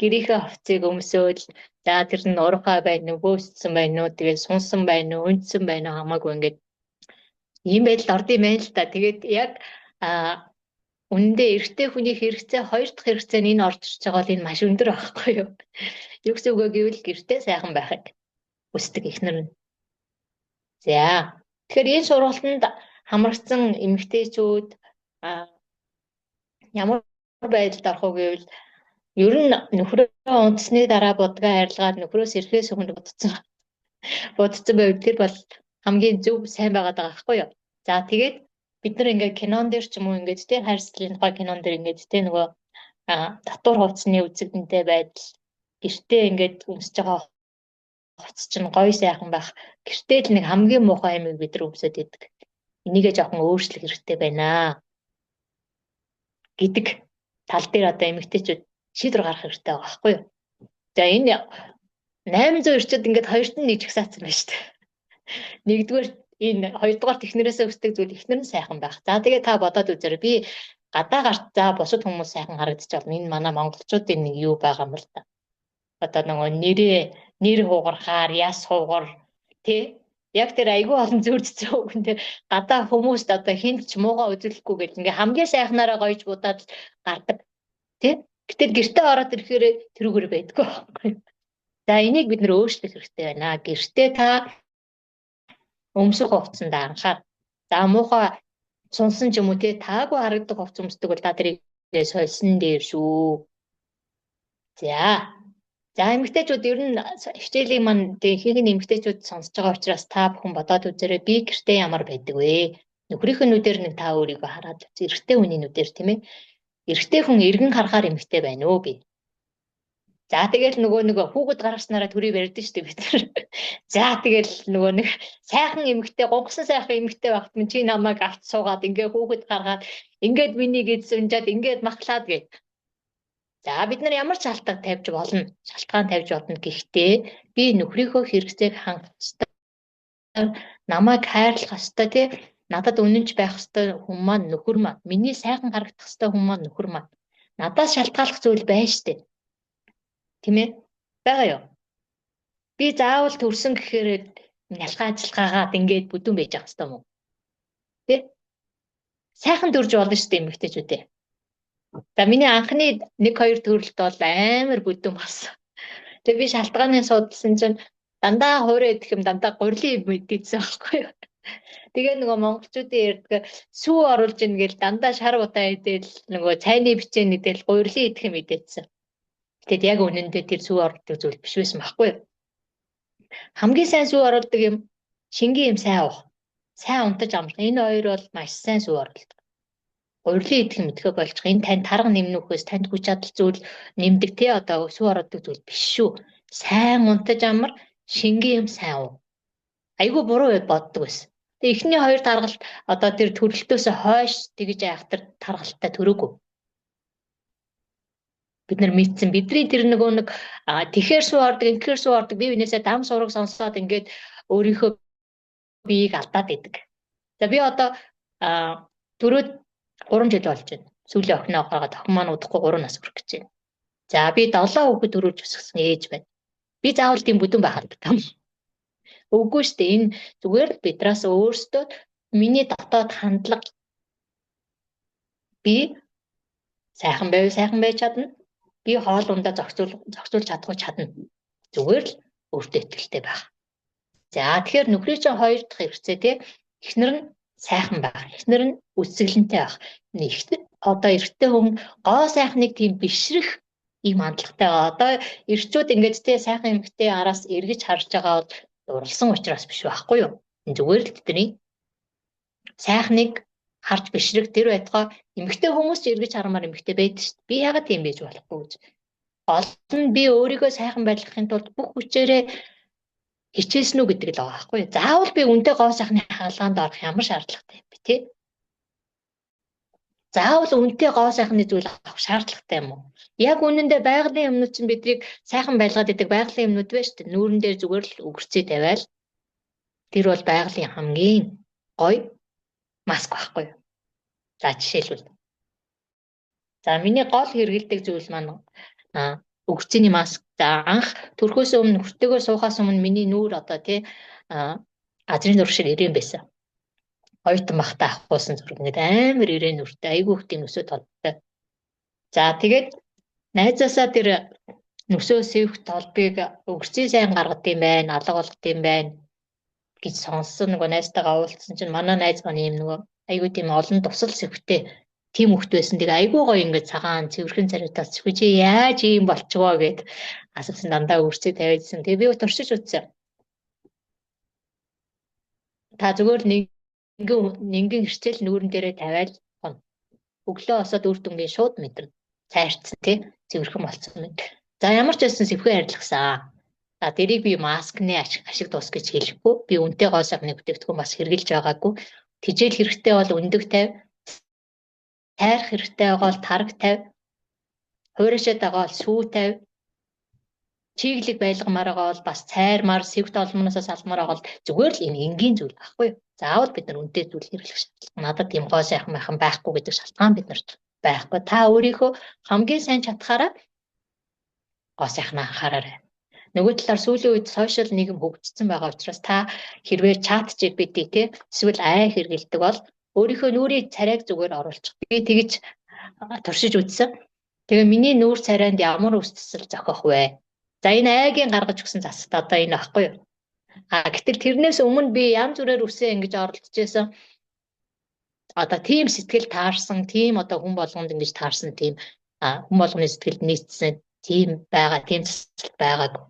Гэрийнхээ хувцсыг өмсөөл за тэр нь урахаа байна уу, бөөссөн байна уу, тэгээд сунсан байна уу, унтсан байна уу хамаагүй ингээд ийм байдал орд юм байна л та. Тэгээд яг үнэндээ эрэгтэй хүний хэрэгцээ хоёр дахь хэрэгцээ нь энэ орж ирж байгаа бол энэ маш өндөр байхгүй юу? Юу гэсэн үг вэ гэвэл гэртээ сайхан байхыг хүсдэг эхнэр нь. За тэгэхээр энэ сургалтанд хамрагдсан эмэгтэйчүүд ямар байдалд орох вэ гэвэл ер нь нөхрөө унтсны дараа будгаа арилгаад нөхрөөс ирэхээс өмнө бодсон байвал тэр бол хамгийн зөв сайн байгаад байгаа байхгүй юу? За тэгээд бид нар ингээд кинон дээр ч юм уу ингээд тий хайрцагын тухай кинон дээр ингээд тий нөгөө татвар хувцсны үзэгдэнтэй байдал гэртээ ингээд өмсөж байгаа хувцс чинь гоё сайхан байх. Гэртээ л нэг хамгийн муухай юмыг бид нар өмсөд идэг. Энийгээ жоохон өөрчлөх хэрэгтэй байна гэдэг тал дээр одоо эмэгтэйчүүд шийдвэр гаргах хэрэгтэй байгаа байхгүй юу? За энэ 800 ирчүүд ингээд хоёрт нь нэг жагсаацсан байна шүү дээ. Нэгдүгээр энэ хоёрдугаар технэрээсээ өсдөг зүйл эхнэр нь сайхан байх. За тэгээ та бодоод үзээрэй. Би гадаа гарч за бусад хүмүүс сайхан харагдчих болно. Энэ манай монголчуудын нэг юу байгаа юм бол та. Одоо нөгөө нэр хугарахаар, яс хугар тий яг тэр айгүй олон зүрдсэн үгэнтэй гадаа хүмүүст одоо хинт ч муугаа үзүүлэхгүй гэл ингээ хамгийн сайхнаараа гоёж будаад гардаг тий. Гэтэл гэртээ ороод ирэхээр тэрүүгээр байдгүй байхгүй. За энийг бид нөр өөрчлөх хэрэгтэй байна. Гэртээ та өмсөх хувцсанд анхаар. За муухай сунсан ч юм уу тий таагүй харагдах хувцс өмсдөг бол та тэрийг сольсон дээр шүү. За эмэгтэйчүүд ер нь хичээлийн маань ихэнх нь эмэгтэйчүүд сонсож байгаа учраас та бүхэн бодоод үзээрэй. Би гэртээ ямар байдаг вэ? Нөхрийнхөө нүдээр нэг та өөрийгөө хараад үз. Эрэгтэй хүний нүдээр тийм ээ. Эрэгтэй хүн эргэн харахаар эмэгтэй байна уу би? За тэгэл нөгөө хүүхэд гаргаснараа төрийг барьдаг шүү дээ бид нар. За тэгэл нөгөө нэг сайхан эмэгтэй, гонгосон сайхан эмэгтэй багт минь чи намайг авч суугаад ингээ хүүхэд гаргаад ингээд миний гээд сүнжаад ингээд махлаад гээд. За бид нар ямар ч шалтгаан тавьж болно. Гэхдээ би нөхрийнхөө хэрэгцээг хангах ёстой. Намайг хайрлах ёстой тий. Надад үнэнч байх ёстой хүн маань нөхөр маань. Миний сайхан харагдах ёстой хүн маань нөхөр маань. Надаас шалтгааллах зүйл байна штэ. Тийм ээ? Бага юу? Би заавал төрсөн гэхээр ялгаа ажиллагаагаад ингээд бүдүүн байж ах ёстой юм уу? Тий? Сайхан төрж болно штэ эмэгтэйчүүдээ. За миний анхны 1-2 төрөлт бол амар бүдүүн болсон. Тэгээ би шалтгааны судалсан чинь дандаа хуурай идэх юм дандаа гурилын мэдээдсэн байхгүй юу. Тэгээ нөгөө монголчуудын ярьдаг сүү оруулж ийн гэл дандаа шар удаа идэл нөгөө цайны бичээ нэгдэл гурилын идэх юм мэдээдсэн. Тэгэд яг үнэндээ тэр сүү оруулдаг зүйл биш байсан байхгүй юу. Хамгийн сайн сүү оруулдаг юм шингийн юм сайн уух. Сайн унтаж амрах. Энэ хоёр бол маш сайн сүү оруулдаг. Урилын идэх мэдхэ болчих. Энэ тань тарга нэмнөхөөс танд хүч чадал зүйл нэмдэг те одоо сүү оруулдаг зүйл биш шүү. Сайн унтаж амар шингийн юм сайн уу. Айгүй буруу боддог байсан. Тэгээ эхний хоёр таргалт одоо тэр төрөлтөөс хойш тэгж айхтар таргалттай төрөөгүй. Бид нар мэдсэн бидний тэр нэг тэгэхээр сүү ордог, инхээр сүү ордог бие бинээсээ дам сураг сонсоод ингээд өөрийнхөө биеийг алдаад идэг. За би одоо дөрөв 3 жил болж байна. Сүүлийн охиноо гаргаад охин маань удахгүй 3 нас хүрэх гэж байна. За би 7 хүүхэд төрүүлж өсгсөн ээж байна. Би заавал тийм бүдүүн байх хэрэгтэй юм. Үгүй шүү дээ. Энэ зүгээр л бидраас өөрсдөө миний дотоод хандлага би сайхан байж чадна. Би хоол ундаа зохицуулж чадна. Зүгээр л өөртөө итгэлтэй байх. За тэгэхээр нөхрийн чинь хоёр дахь хэрэгцээ тий. Эхнэр нь сайхан байх. Эхнэр нь үсгэлэнтэй байх. Одоо эрэгтэй хүн гоо сайхныг тийм бишрэх ийм хандлагатай байгаа. Одоо эрчүүд ингээд тий сайхан эмэгтэй араас эргэж харж байгаа бол дурлсан учраас биш байхгүй юу? Зүгээр л тэдний сайхныг харж бишрэг тэр байтугай эмэгтэй хүмүүс ч эргэж харамаар эмэгтэй байдаг шүү дээ. Би яагаад тийм байж болохгүй гэж. Гол нь би өөрийгөө сайхан байлгахын тулд бүх хүчээрээ хичээсэн үү гэдэг л байгаа байхгүй. Заавал би үнтэй гоо сайхны хаалгаанд орох ямар шаардлагатай юм бэ тий? Заавал үнтэй гоо сайхны зүйл авах шаардлагатай юм уу? Яг үнэндээ байгалийн юмнууд чинь биднийг сайхан байлгаад идэг байгалийн юмнууд байна шүү дээ. Нүүрэн дээр зүгээр л өгөрцөө тавиал. Тэр бол байгалийн хамгийн гоё маск байхгүй юу? За жишээлбэл. За миний гол хэрэгэлдэг зүйл маань өгөрцөний маск. За анх төрхөөс өмнө хүртээгөө суухаас өмнө миний нүүр одоо тий азрын зураг шиг ирээн байсан. Оюутан бахта авахгүйсэн зураг ингээд амар ирээн нүртэй айгүй их тийм нүсөө толтой. За тэгээд найзаасаа тэр нүсөө сэвх толбыг өгөрцөө сайн гаргад юм байна, алга болгод юм байна гэж сонссон нөгөө найзтайгаа уулзсан чинь манай найз маань юм нөгөө айгүй тийм олон тусал сэвхтэй тийм хөхт байсан. Тэгээ айгүй гоё ингээд цагаан цэвэрхэн царайтаас чи яаж ийм болчихвоо гэд асуусан дандаа өгөрцөө тавиадсан. Тэгээ би туршиж үзсэн. Та зүгээр нэгэн хэрчээл нүүрэн дээрээ тавиал гон. Өглөө осоод үр дүнгийн шууд мэдэрнэ. Цайрцсан тий цэвэрхэн болцсон мэд. За ямар ч байсан сэвхэн арилгасан. За дэрийг би маскны ашиг тус гэж хэлэхгүй. Би үнтэй гоо сайхны бүтээгдэхүүн бас хэрглэж байгаагүй. Тижэл хэрэгтэй бол өндөг тавь. Тайрах хэрэгтэй байгаа бол тараг тавь. Хуурашаад байгаа бол сүү тавь. Чиглэг байлгамаар байгаа бол бас цайрмаар сэвт олмоноос салмаар байгаа бол зүгээр л энэ энгийн зүйл байхгүй юу? Заавал бид нар үнтэй зүйл хэрэглэх шаардлага. Надад тийм гоо сайхан байхан байхгүй гэдэг шалтгаан биднэрт байхгүй. Та өөрийнхөө хамгийн сайн чадхаараа гоо сайхнаа анхаараарай. Нөгөө талаар сүүлийн үед сошиал нийгэм хөгжсөн байгаа учраас та хэрвээ чат GPT тий эсвэл AI хэрэглэдэг бол өөрийнхөө нүрийн царайг зүгээр оруулчих. Би тэгж туршиж үзсэн. Тэгээ миний нүүр царайнд ямар үс төсөл зохих вэ? За энэ айгийн гаргаж өгсөн засагт одоо энэ ахгүй юу? Гэтэл тэрнээс өмнө би янз бүрээр үсээ ингэж оролдож байсан. Одоо тийм сэтгэл таарсан, тийм одоо хүн болгонд ингэж таарсан тийм хүн болгоны сэтгэлд нийцсэн тийм байгаа, тийм засал байгаагүй.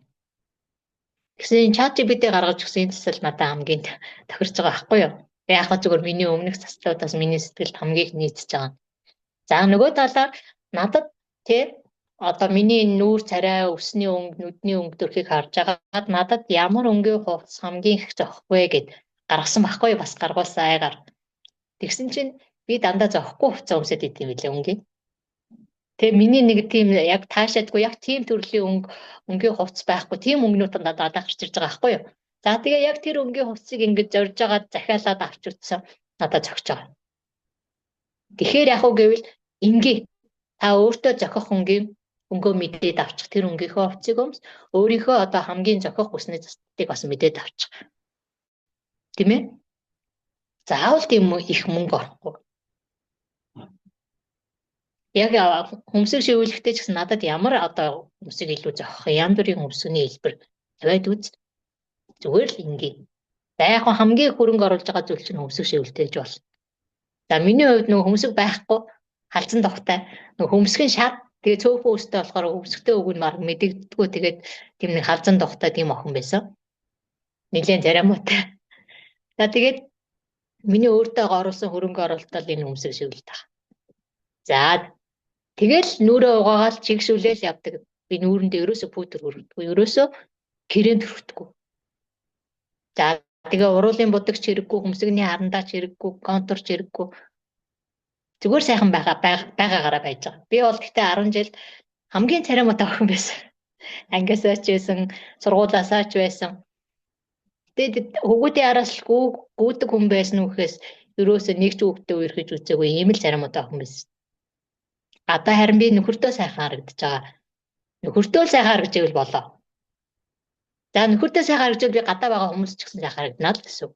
Гэсэн чат GPT гаргаж өгсөн энэ засал надад хамгийн тохирч байгаа байхгүй юу? Яг хаа зүгээр миний өмнөх заслуудаас миний сэтгэлд хамгийн их нийцж байгаа. За нөгөө талаар надад тий одоо миний нүүр царай, өсний өнгө, нүдний өнгө төрхийг харж агаад надад ямар өнгийн хувцас хамгийн их зохих вэ гэд гаргасан байхгүй бас гаргуулсан айгаар. Тэгсэн чинь би дандаа зохихгүй хувцас өмсөд идэв билээ өнгийн. Тэгээ миний нэг тийм яг таашаадгүй яг тийм төрлийн өнгийн хувцас байхгүй тийм өнгөнүүд надад гарч ирж байгаа байхгүй юу. За тэгээ яг тэр өнгийн хувцсыг ингэж зорж агаад захиалаад авч утсан надад зохиж байгаа. Тэгэхээр яг уу гэвэл ингээ та өөртөө зохих өнгөө мэдээд авчих тэр өнгийнхөө хувцсыг өмс өөрийнхөө одоо хамгийн зохих хүсний застыг бас мэдээд авчих. Тийм ээ? Заавал тийм их мөнгө орохгүй. Яг хөмсөг шивүүлэхдээ ч гэсэн надад ямар одоо хөмсөг илүү зохих янз бүрийн хөмсөний хэлбэр тавиад үз. Зүгээр л ингээ. За яг хамгийн хөрөнгө оруулж байгаа зүйл чинь хөмсөг шивүүлдэж бол. За миний хувьд нөгөө хөмсөг байхгүй халзан тогтай нөгөө хөмсгэн шат тэгээ цөөхөн өстэй болохоор хөмсгтэй үг нь баг мэдэгддэггүй тэгээд тийм нэг халзан тогтай тийм охин байсан. Нилээн заримуутай. За тэгээд миний өөртөө оруулсан хөрөнгө оруулалтаар энэ хөмсөг шивүүлдэг байгаа. За тэгэл нүрээ угаагаал чигшүүлээл явдаг. Би нүүрэндээ ерөөсө пүүдэр хүрдэггүй. Ерөөсө гэрээнд хүрдэггүй. За тэгээ уруулын будагч хэрэггүй, хөмсгний харандаач хэрэггүй, контурч хэрэггүй. Зүгээр сайхан байгаагаараа байж байгаа. Би бол гэхдээ 10 жил хамгийн царимуутай охин байсан. Ангиасаа ч байсан, сургуулаасаа ч байсан. Тэгээд хөгүүдийн араас гүйдэг хүн байсан үхээс ерөөсөө нэг ч хүүхдээ үерхэж үзээгүй ийм л царимуутай охин байсан. Одоо харин би нөхөртөө сайхан харагдаж байгаа. Нөхөртөө сайхан харагдж ивэл болоо. За нөхөртөө сайхан харагдж би гадаа байгаа хүмүүс ч гэсэн сайхан харагдана л гэсэн үг.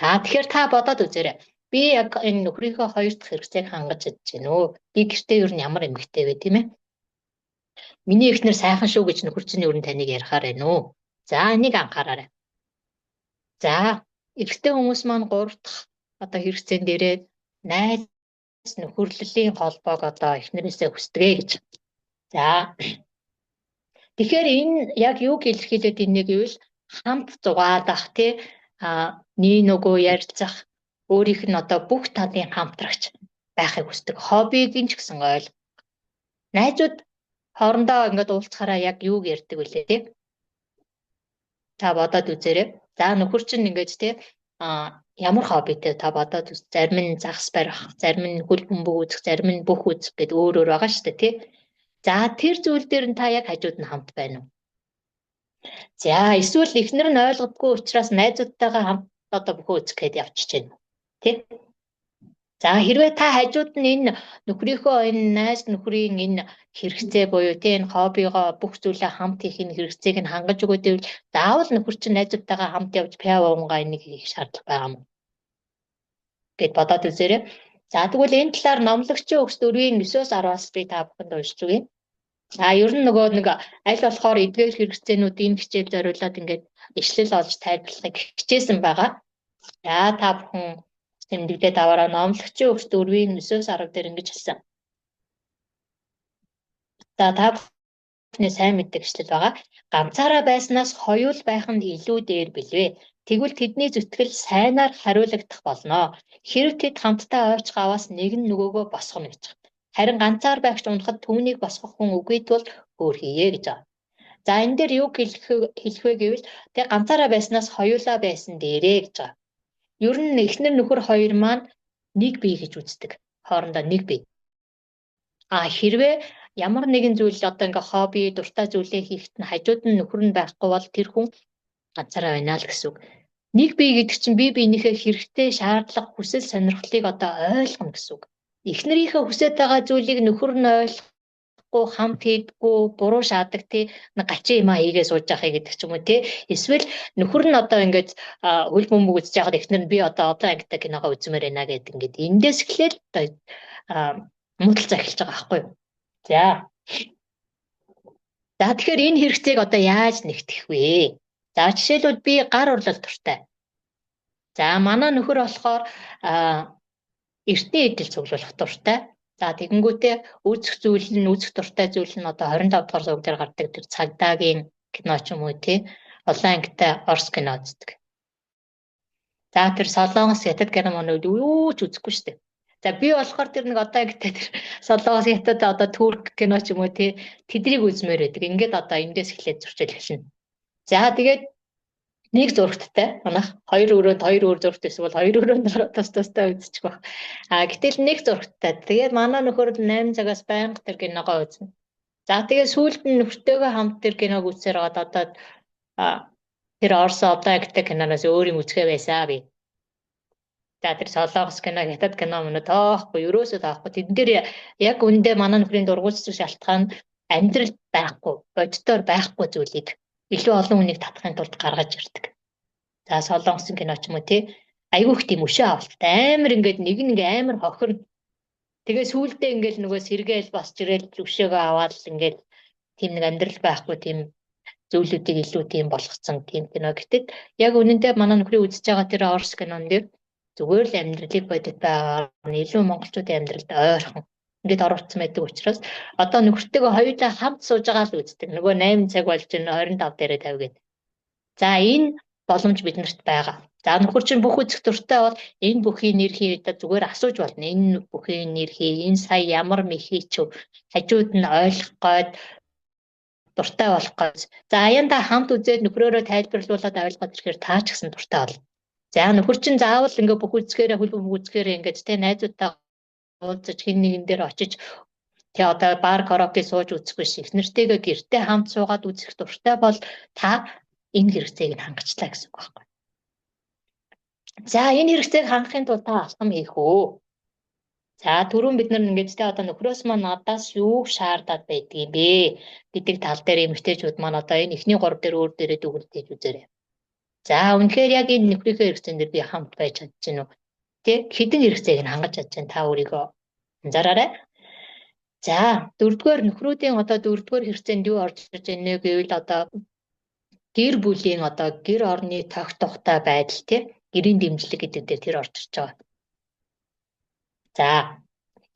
За тэгэхээр та бодоод үзээрэй. Би яг энэ нөхрийнхөө хоёр дахь хэрэгцээг хангаж чадж байна өө. Би гэртээ ер нь ямар эмэгтэй вэ тийм ээ? Миний эхнэр сайхан шүү гэж нөхөр чинь ер нь таныг ярихаар байна өө. За энийг анхаараарай. За эрэгтэй хүмүүс маань 3 дахь одоо хэрэгцээн дээрээ найз нөхөрлөлийн холбоог одоо эхнэрээсээ хүсдэгэ гэж. За тэгэхээр энэ яг юуг илэрхийлээд инээ гэвэл хамт зугаалах тий нэг нөгөө ярилцах өөрийнх нь одоо бүх талын хамтрагч байхыг хүсдэг. Хоббиг нь ч гэсэн ойл. Найзууд хоорондоо ингээд уулзахаараа яг юу ярьдаг вүлээ тий? Та бодоод үзээрэй. За нөхөр чинь ингээд тий ямар хоббитэй та бодоод үз. Зарим нь загас барих, зарим нь хөл бөмбөг үзэх, зарим нь бүх үзэх гэд өөр өөр байгаа шүү дээ тий. За тэр зүйл дээр нь та яг хажууд нь хамт байна уу? За эсвэл эхнэр нь ойлгодгүй учраас найзуудтайгаа хамт одоо бүхөө үзэх гээд явчихж байна. Тий? За хэрвээ та хажууд нь энэ нөхрийнхөө энэ найз нөхрийн энэ хэрэгцээ буюу тий энэ хоббигоо бүх зүйлээ хамт хийх энэ хэрэгцээг нь хангаж өгөөд ивэл заавал нөхөр чинь найзуудтайгаа хамт явж пяв уунгаа энийг хийх шаардлага байгаа юм гэд бодоод үзээрэй. За тэгвэл энэ талаар номлогчийн өгс 4-ийн 9-10-аас би та бүхэнд уншиж өгье. За ер нь нөгөө нэг аль болохоор эдгээр хэрэгцээнүүд энэ хичээл зориулаад ингээд ишлэл олж тайлбарлахыг хичээсэн байгаа. За та бүхэн тэмдэглээд аваараа номлогчийн өгс 4-ийн 9-10 дээр ингэж хэлсэн. За та бүхний сайн мэддэг ишлэл байгаа. Ганцаараа байснаас хоёул байх нь илүү дээр билвэ. Тэгвэл тэдний зүтгэл сайнаар хариулагдах болно. Хэрв тэд хамтдаа ойрч гаваас нэг нь нөгөөгөө босгоно гэж. Харин ганцаар байгч унахад түүнийг босгох хүн үгүй тул өөр хийе гэж байна. За энэ дээр юу хэлэх вэ гэвэл тэг ганцаараа байснаас хоёулаа байсан дээрээ гэж байна. Ер нь эхнэр нөхөр хоёр маань нэг бие гэж үздэг. Хоорондоо нэг бие. Хэрвээ ямар нэгэн зүйл одоо ингээ хобби, дуртай зүйлээ хийхэд нь хажууд нь нөхөр нь байхгүй бол тэр хүн ганцаараа байна л гэсэн үг. Нэг бие гэдэг чинь бие биенийхээ хэрэгтэй, шаардлага, хүсэл, сонирхлыг одоо ойлгоно гэсэн үг. Эхнэрийнхээ хүсэж байгаа зүйлийг нөхөр нь ойлгохгүй, хамт хийдэггүй, буруу шаадаг тий гачи юм хийгээ сууж яхаа гэдэг ч юм уу тий. Эсвэл нөхөр нь одоо ингээд хөл бөмбөг үзэж байхад эхнэр нь би одоо ангитай киногоо үзмээр байна гэдэг ингээд эндээс эхлээл муудалцаа эхэлж байгаа байхгүй юу. За тэгэхээр энэ хэрэгцээг одоо яаж нэгтгэх вэ? За жишээлбэл би гар урлал дуртай. За манай нөхөр болохоор эртний эдэл цуглуулах дуртай. За тэгэнгүүтээ үзэх дуртай зүйл нь одоо 25 дугаар зураг дээр гардаг тэр цагдаагийн кино ч юм уу тий. Олон ангитай орс кино үздэг. За тэр Солонгос хятад кино манууд юу ч үзэхгүй шүү дээ. За би болохоор тэр нэг одоо ангитай тэр Солонгос хятад одоо турк кино ч юм уу тий. Тэдрийг үзмээр байдаг. Ингээд одоо эндээс эхлээд зурчил хэлнэ. За тэгээд нэг зурагттай манайх хоёр өрөөнд хоёр өөр зурагт эсвэл хоёр өрөөнд тустай үзчих баг. Гэтэл нэг зурагттай. Тэгээд манай нөхөр 8 цагаас байнга тэр киногоо үзнэ. За тэгээд сүүлд нь нөхөртөөгөө хамт тэр киног үзсээр гоод одоо тэр орс одоо ангитай киноноос өөр юм үзэхээ байсан би. За тэр Солонгос кино, хятад кино мөн тоохгүй, ерөөсөө тоохгүй. Тэдэн дээр яг үндэ манай нөхрийн дургуутсан шалтгаан амьдрал байхгүй, боддоор байхгүй зүйлийг илүү олон хүнийг татахын тулд гаргаж ирдэг. За Солонгосын кино ч юм уу тий. Айгүй их тийм өшөө авалт амар ингээд нэг амар хохирно. Тэгээ сүүлдээ ингээд нөгөө сэргээл босч ирээл өшөөгөө аваад ингээд тийм нэг амьдрал байхгүй тийм зүйлүүдийг илүү тийм болгоцсон тийм кино. Гэтэл яг үнэндээ манай нөхрийн үзэж байгаа тэр орс кинон дээр зүгээр л амьдралыг бодит байгаа илүү монголчуудын амьдралд ойрхон ингээд оруулсан байдаг учраас одоо нөхөртөөгөө хоёулаа хамт сууж байгаа л үздэг. Нөгөө 8 цаг болж ин 25 дээрээ тавьгээд. За энэ боломж биднэрт байгаа. За нөхөр чинь бүх үзэх дуртай бол энэ бүхий нэр хий зүгээр асууж болно. Энэ бүхий нэр хий, энэ сая ямар мэхий ч хажууд нь ойлгох гээд дуртай болох гэж. За аяндаа хамт үзээд нөхрөөрөө тайлбарлуулаад ойлгоод ирэхээр таа ч гэсэн дуртай бол. За нөхөр чинь заавал ингээ бүх үзгээрээ хөл бөмбөг үзгээрээ ингээд тэ найзуудтай уулзаж хин нэгэн дээр очиж тэ одоо бар караоке сууж үзэх биш. Эхнэртэйгээ гэртээ хамт суугаад үзэх дуртай бол та энэ хэрэгцээг нь хангацлаа гэсэн үг байхгүй. За энэ хэрэгцээг хангахын тулд та алхам хийх үү? За түрүүн бид нар ингээд тэ одоо нөхрөөс маань надаас юу шаардаад байдгийг бэ гэдэг тал дээр эмэгтэйчүүд маань одоо энэ эхний 3 дээр өөр дээрээ дүгнэлтэж үзээрэй. За үнэхээр яг энэ нөхрийнхөө хэрэгцээнд би хамт байж чадчихна уу? Тэ хэдэн хэрэгцээг нь хангаж чадчихна та өөрийгөө анзаараарай. За дөрөвдүгээр нөхрүүдийн одоо дөрөвдүгээр хэрэгцээнд юу орж ирж байна гэвэл одоо гэр бүлийн одоо гэр орны тогт тухтай байдал тий гэрийн дэмжлэг гэдэг дээр тэр орж ирж байгаа. За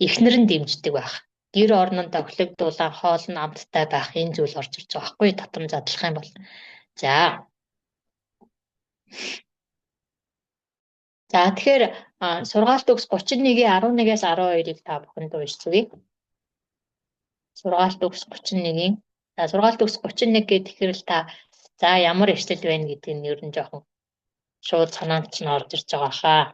эхнэр нь дэмждэг байх. Гэр орнод тоглогдуулан хоол нь амттай байх энэ зүйл орж ирж байгаа байхгүй татам задлах юм бол. За За тэгэхээр сургаалт төгс 31-ийн 11-ээс 12-ыг та бүхэнд уншицгаая. Сургаалт төгс 31-ийн сургаалт төгс 31 гэхээр л та за ямар эшлэл байна гэдгийг нь ер нь жоохон шууд санаанд ч н орж ирж байгаа хаа.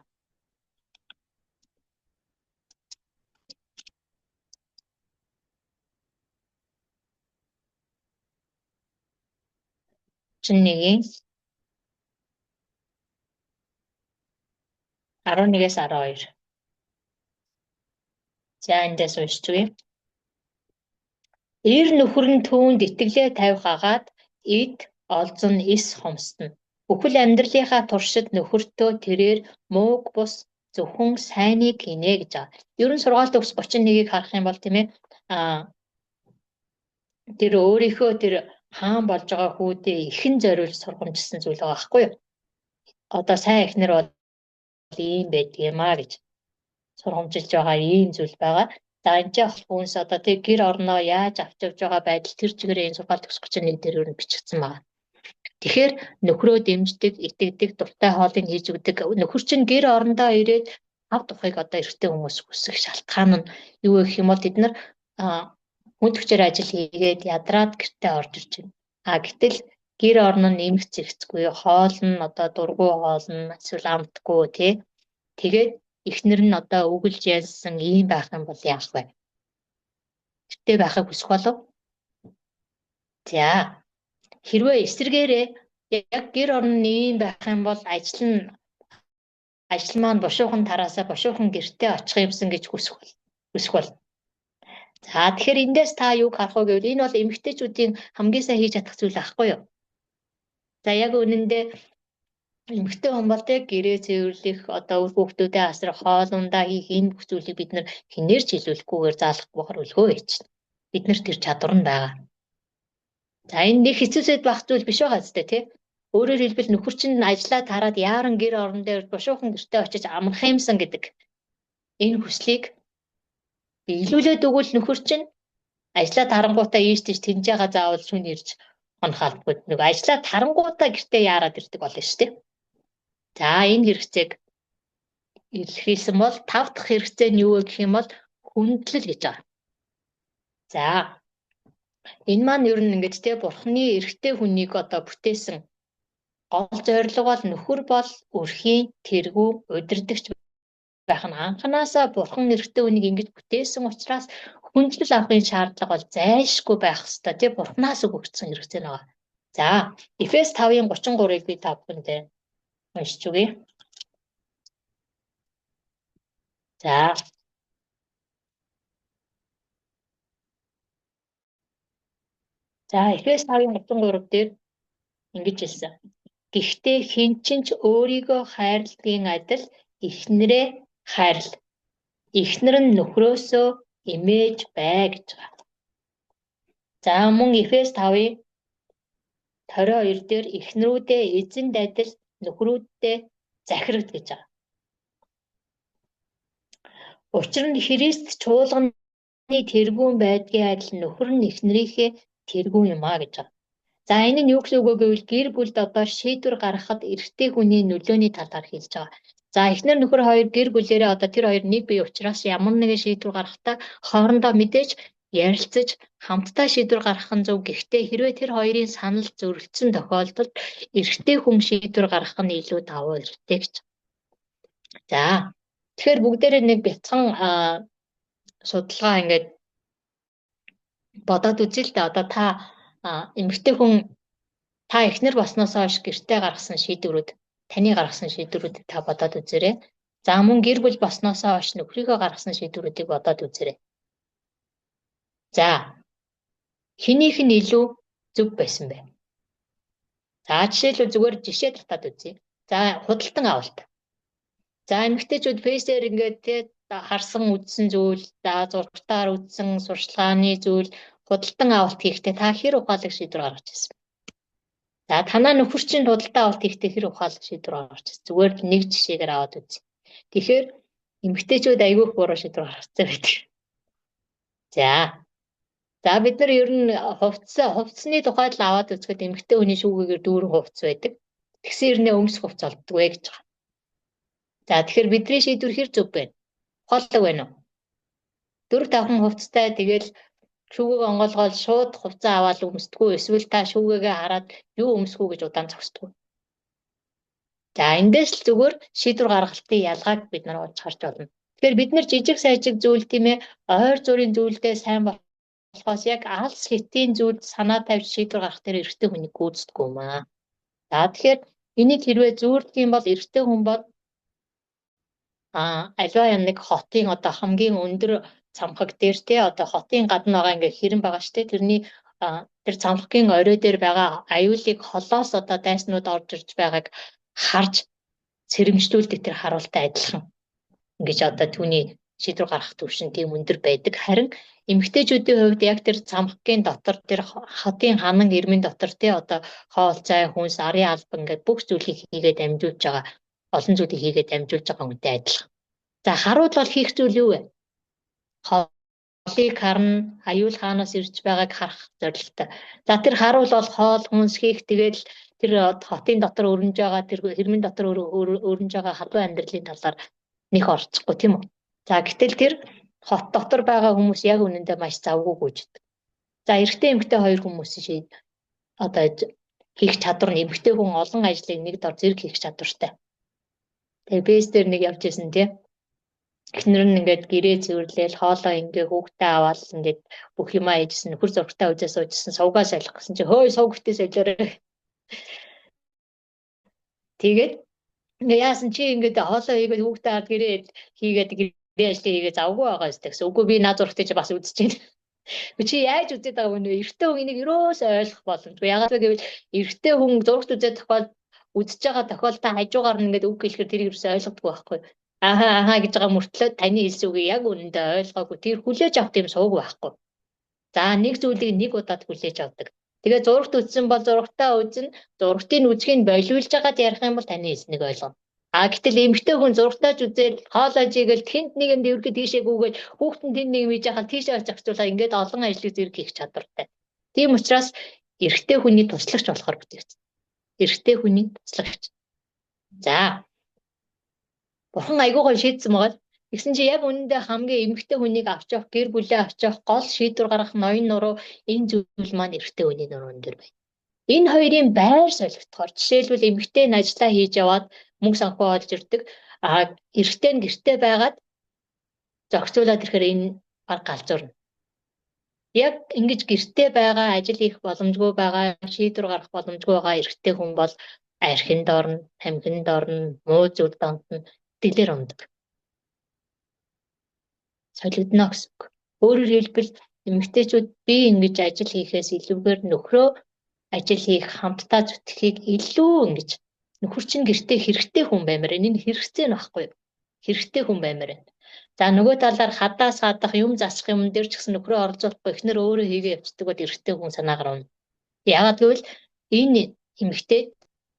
Чиннэгийн 11-ээс 12. За эндээс уншчихъя. Эр нөхөр нь түүнд итгэлээ тавих агаад эд олзон эс хомсдно. Бүхэл амьдралынхаа туршид нөхөртөө тэрээр мууг бус зөвхөн сайныг хийнэ гэж байгаа. Ер нь сургаалт төгс 31-ийг харах юм бол тийм ээ тэр өөрийнхөө тэр хаан болж байгаа хүүдээ ихэн зориулж сургамжлсан зүйл байгаа байхгүй юу? Одоо сайн эхнэр бол ийм байдаг юм аа гэж сургамжилж байгаа ийм зүйл байгаа. За энэ ч хүнс одоо тэг гэр орноо яаж авч явж байгаа байдал тэр чигээр энэ сургаалт төгс 31 дээр ер нь бичигдсэн байна. Тэгэхээр нөхрөө дэмждэг, итгэдэг, дуртай хоолыг хийж өгдөг. Нөхөр чинь гэр орондоо ирээд ав тухайг одоо эрэгтэй хүмүүс хүсэх шалтгаан нь юу гэх юм бол тэд нар хүн төвчээр ажил хийгээд ядраад гэртээ орж ирж байна. Гэтэл гэр орн нь нэмэх зэгцгүй, хоол нь одоо дургу хоол нь эсвэл амтгүй тий. Тэгээд эхнэр нь одоо өгүүлж яасан ийм байх юм бол яах вэ? Гэртээ байхыг хүсэх болов? За хэрвээ эсэргээрээ яг гэр орн ийм байх юм бол ажил маань бушуухан тараасаа бушуухан гэртээ очих юмсан гэж хүсэх бол. За тэгэхээр эндээс та юг харах вэ гэвэл энэ бол эмэгтэйчүүдийн хамгийн сайн хийж чадах зүйл байхгүй юу? За яг үнэндээ эмэгтэй хүн бол тэг гэрээ цэвэрлэх одоо үр хүүхдүүдэд асрах хоол ундаа хийх энэ бүх зүйлийг бид нар хинээр ч хэлүүлэхгүйгээр заалахгүйгээр өлгөө байж. Бид нар тэр чадвар нь байгаа. За энэ нэг хэцүүсэд байх зүйл биш байгаа зү тий. Өөрөөр хэлбэл нөхөр чинь ажиллаа тараад яаран гэр орон дээр бушуухан гэртээ очиж амрах юмсан гэдэг энэ хүслийг биелүүлээд өгвөл нөхөр чинь ажиллаа тарангуудаа ийш тийш тэнж байгаа заавал шүн ирж хонхаалбгүй нэг ажиллаа тарангуудаа гэртээ яарад ирдэг болно шүү дээ. За энэ хэрэгцээг илэрхийлсэн бол 5 дахь хэрэгцээ нь юу вэ гэх юм бол хүндлэл гэж байгаа. За энэ маань ер нь ингэж те бурхны эрэгтэй хүнийг одоо бүтээсэн гол зорилго бол нөхөр бол өрхийн тэргүү удирдахч байх нь анханасаа бурхан эрэгтэй хүнийг ингэж бүтээсэн учраас хүндлэл авахын шаардлага бол зайлшгүй байх ёстой тий бурхнаас өгөгдсөн хэрэгцээ нэг. За Эфес 5-ын 33-ыг би та бүхэндээ уншиж өгье. За Эфес 5-ын 33 дээр ингэж хэлсэн. Гэхдээ хинчин ч өөрийгөө хайрладгийн адил эхнэрээ хайрл. Эхнэр нь нөхрөөсөө эмээж бай гэж байгаа. За мөн Эфес 5-ын 22 дээр эхнэрүүдээ эзэнд адил нөхрүүддээ захирагд гэж байгаа. Учир нь Христ чуулганы тэргүүн байдгийн адил нөхөр нь эхнэрийнхээ тэргүүн юм а гэж байгаа. За энэ нь юу гэсэн үг вэ гэвэл гэр бүлд одоо шийдвэр гаргахад эрэгтэй хүний нөлөөний талаар хэлж байгаа. За эхнэр нөхөр хоёр гэр бүлээрээ одоо тэр хоёр нэг бие учраас ямар нэгэн шийдвэр гаргахдаа хоорондоо мэдээж ярилцаж хамтдаа шийдвэр гаргах нь зөв. Гэхдээ хэрвээ тэр хоёрын санал зөрөлдсөн тохиолдолд эрэгтэй хүн шийдвэр гаргах нь илүү давуу эрхтэй гэж. За тэгэхээр бүгдээрээ нэг бяцхан судалгаа ингээд бодоод үзье л да. Одоо та эмэгтэй хүн та эхнэр басноос хойш гэртээ гаргасан шийдвэрүүд таны гаргасан шийдвэрүүдийг та бодоод үзээрэй. За мөн гэр бүл басноос хойш нөхрийгөө гаргасан шийдвэрүүдийг бодоод үзээрэй. За хэнийх нь илүү зөв байсан бэ? За жишээлбэл зүгээр жишээ татаад үзье. За худалдан авалт. За эмэгтэйчүүд фейсээр ингээд харсан үзсэн зүйл, зургатаар үзсэн сурчлагын зүйл худалдан авалт хийхдээ та хэр ухаалаг шийдвэр гаргаж ирсэн? За танаа нөхөр чинь худалдан авалт хийхдээ хэр ухаалаг шийдвэр гаргаж ирсэн? Зүгээр нэг жишээгээр аваад үзье. Тэгэхээр эмэгтэйчүүд айгүйх буруу шийдвэр гаргацсан байдаг. За бид нар ер нь хувцсны тухайд л аваад үзэхэд эмэгтэй хүний шүүгээр дүүрэн хувцс байдаг. Тэгсэн хэрнээ өмсөх хувцс олддгүй гэж байгаа. За тэгэхээр бидний шийдвэр хэр зөв байна? Ухаалаг байна уу? 4-5 хувцастай тэгэл шүүгээ онгоолгоод шууд хувцас аваад өмсдөггүй эсвэл та шүүгээгээ хараад юу өмсөх үү гэж удаан зогсдгүй. За эндээс л зүгээр шийдвэр гаргалтын ялгааг бид нар олж харж болно. Тэгэхээр бид нар жижиг сайжиг зүйл тийм ээ ойр зургийн зүйлдээ сайн болохоос яг алс хэтийн зүйлд санаа тавьж шийдвэр гаргах дээр эрэгтэй хүнийг гүйцэтгэв юм аа. За тэгэхээр энийг хэрвээ зүүрлэх юм бол эрэгтэй хүн бол аливаа нэг хотын одоо хамгийн өндөр цамхаг дээр те одоо хотын гадна байгаа ингээ хэрэм байгаа штэ тэрний тэр цамхгийн орой дээр байгаа аюулыг холоос одоо дайснууд орж ирж байгааг харж сэрэмжлүүлдэг тэр харуултай адилхан ингэж одоо түүний шийдвэр гаргах түвшин тийм өндөр байдаг. Харин эмэгтэйчүүдийн хувьд яг тэр цамхгийн дотор тэр хотын ханан ирмэн дотор те одоо хоол цай хүнс арын алба ингээд бүх зүйлийг хийгээд амжуулж байгаа олон зүйлийг хийгээд амжуулж байгаа хүнтэй адилхан. За харуул бол хийх зүйл юу вэ? Хоолыг харна, аюул хаанаас ирж байгааг харах зорилготой. За тэр харуул бол хоол хүнс хийх тэгэл тэр хотын дотор өрнөж байгаа тэр хэрмэн дотор өрнөж байгаа халуун амьдралын талаар нэг орцохгүй тийм үү? За гэтэл тэр хот дотор байгаа хүмүүс яг үнэндээ маш завгүй гүйждэг. За эрэгтэй эмэгтэй хоёр хүмүүсийн одоо хийх чадвар нь эмэгтэй хүн олон ажлыг нэг дор зэрэг хийх чадвартай. Тэгээ бэс дээр нэг явж исэн тийм. Эхнэр нь ингээд гэрээ цэвэрлээл хоолоо ингээ хүүхдээ аваад ингээд бүх юмаа ээжсэн нөхөр зургтаа үзээ суужсэн сувгаа солих гэсэн чи хөөе сув гэтээ солиорой. Тэгээд ингээ яасан чи ингээд хоолоо хийгээд хүүхдээ ард гэрээ хийгээд гэрээ ажлыг хийгээд завгүй байгаа юм гэсэн. Үгүй би наа зургтаа чи бас үзэж байна. Чи яаж үзээд байгаа вэ? Эрэгтэй хүн энийг ерөөс ойлгох боломжгүй. Ягаад гэвэл эрэгтэй хүн зургт үзээд тохиол үзэж байгаа тохиолдолд хажуугаар нь ингээд үг хэлэхээр тэр ерөөсөө ойлгодгүй байхгүй. Ахаа гэж байгаа мөртлөө таны хэлсэн үгийг яг үнэндээ ойлгоогүй. Тэр хүлээж авах юм сууг байхгүй. За нэг зүйлийг нэг удаад хүлээж авдаг. Тэгээ зургт үзсэн бол зургтаа үзэн зургтын үзхийг болиулж байгаад ярих юм бол таны хэлснийг ойлгоно. Гэтэл эмэгтэй хүн зургтаач үзэл хоолойж игээл тэнд нэг юм дэвргээ тийшээ гүгээд хүүхдэн тэнд нэг юм хийж яхад тийшээ зохицуулаад ингээд олон ажлыг зэрэг хийх чадвартай. Тийм учраас эрэгтэй хүний туслагч болохоор бүтээгдсэн. Эрэгтэй хүний туслагч. За бурхан айгүй гоо шийдсэн байгаа. Тэгсэн чи яг үнэндээ хамгийн эмэгтэй хүнийг авч явах, гэр бүлээ авч явах гол шийдвэр гаргах ноён нуруу энэ зүйл маань эрэгтэй хүний нуруунд дэр байна. Энэ хоёрын байр солигдохоор жишээлбэл эмэгтэй нь ажиллаа хийж яваад мөнгө санхүү олж ирдэг. Эрэгтэй нь гэртээ байгаад зохицуулаад ирэхээр энэ баг галзуурна. Яг ингэж гэртээ байгаа, ажил хийх боломжгүй байгаа, шийдвэр гаргах боломжгүй байгаа эрэгтэй хүн бол архинд орно, тамхинд орно, муу зүйл донтно, дэлгэр ундаг. Солигдно гэсэн үг. Өөрөөр хэлбэл эмэгтэйчүүд би ингэж ажил хийхээс илүүгээр нөхрөө ажил хийх, хамтдаа зүтгэхийг илүү ингэж нөхөр чинь гэртээ хэрэгтэй хүн баймаар энэ хэрэгцээ нь баггүй юу? Хэрэгтэй хүн баймаар байна. За нөгөө талаар хадаас хадах юм засах юм дээр ч гэсэн нөхрөө оролцуулахгүй эхнэр өөрөө хийгээ явцдаг бол эрэгтэй хүн санаагаар унна. Яагаад гэвэл энэ эмэгтэй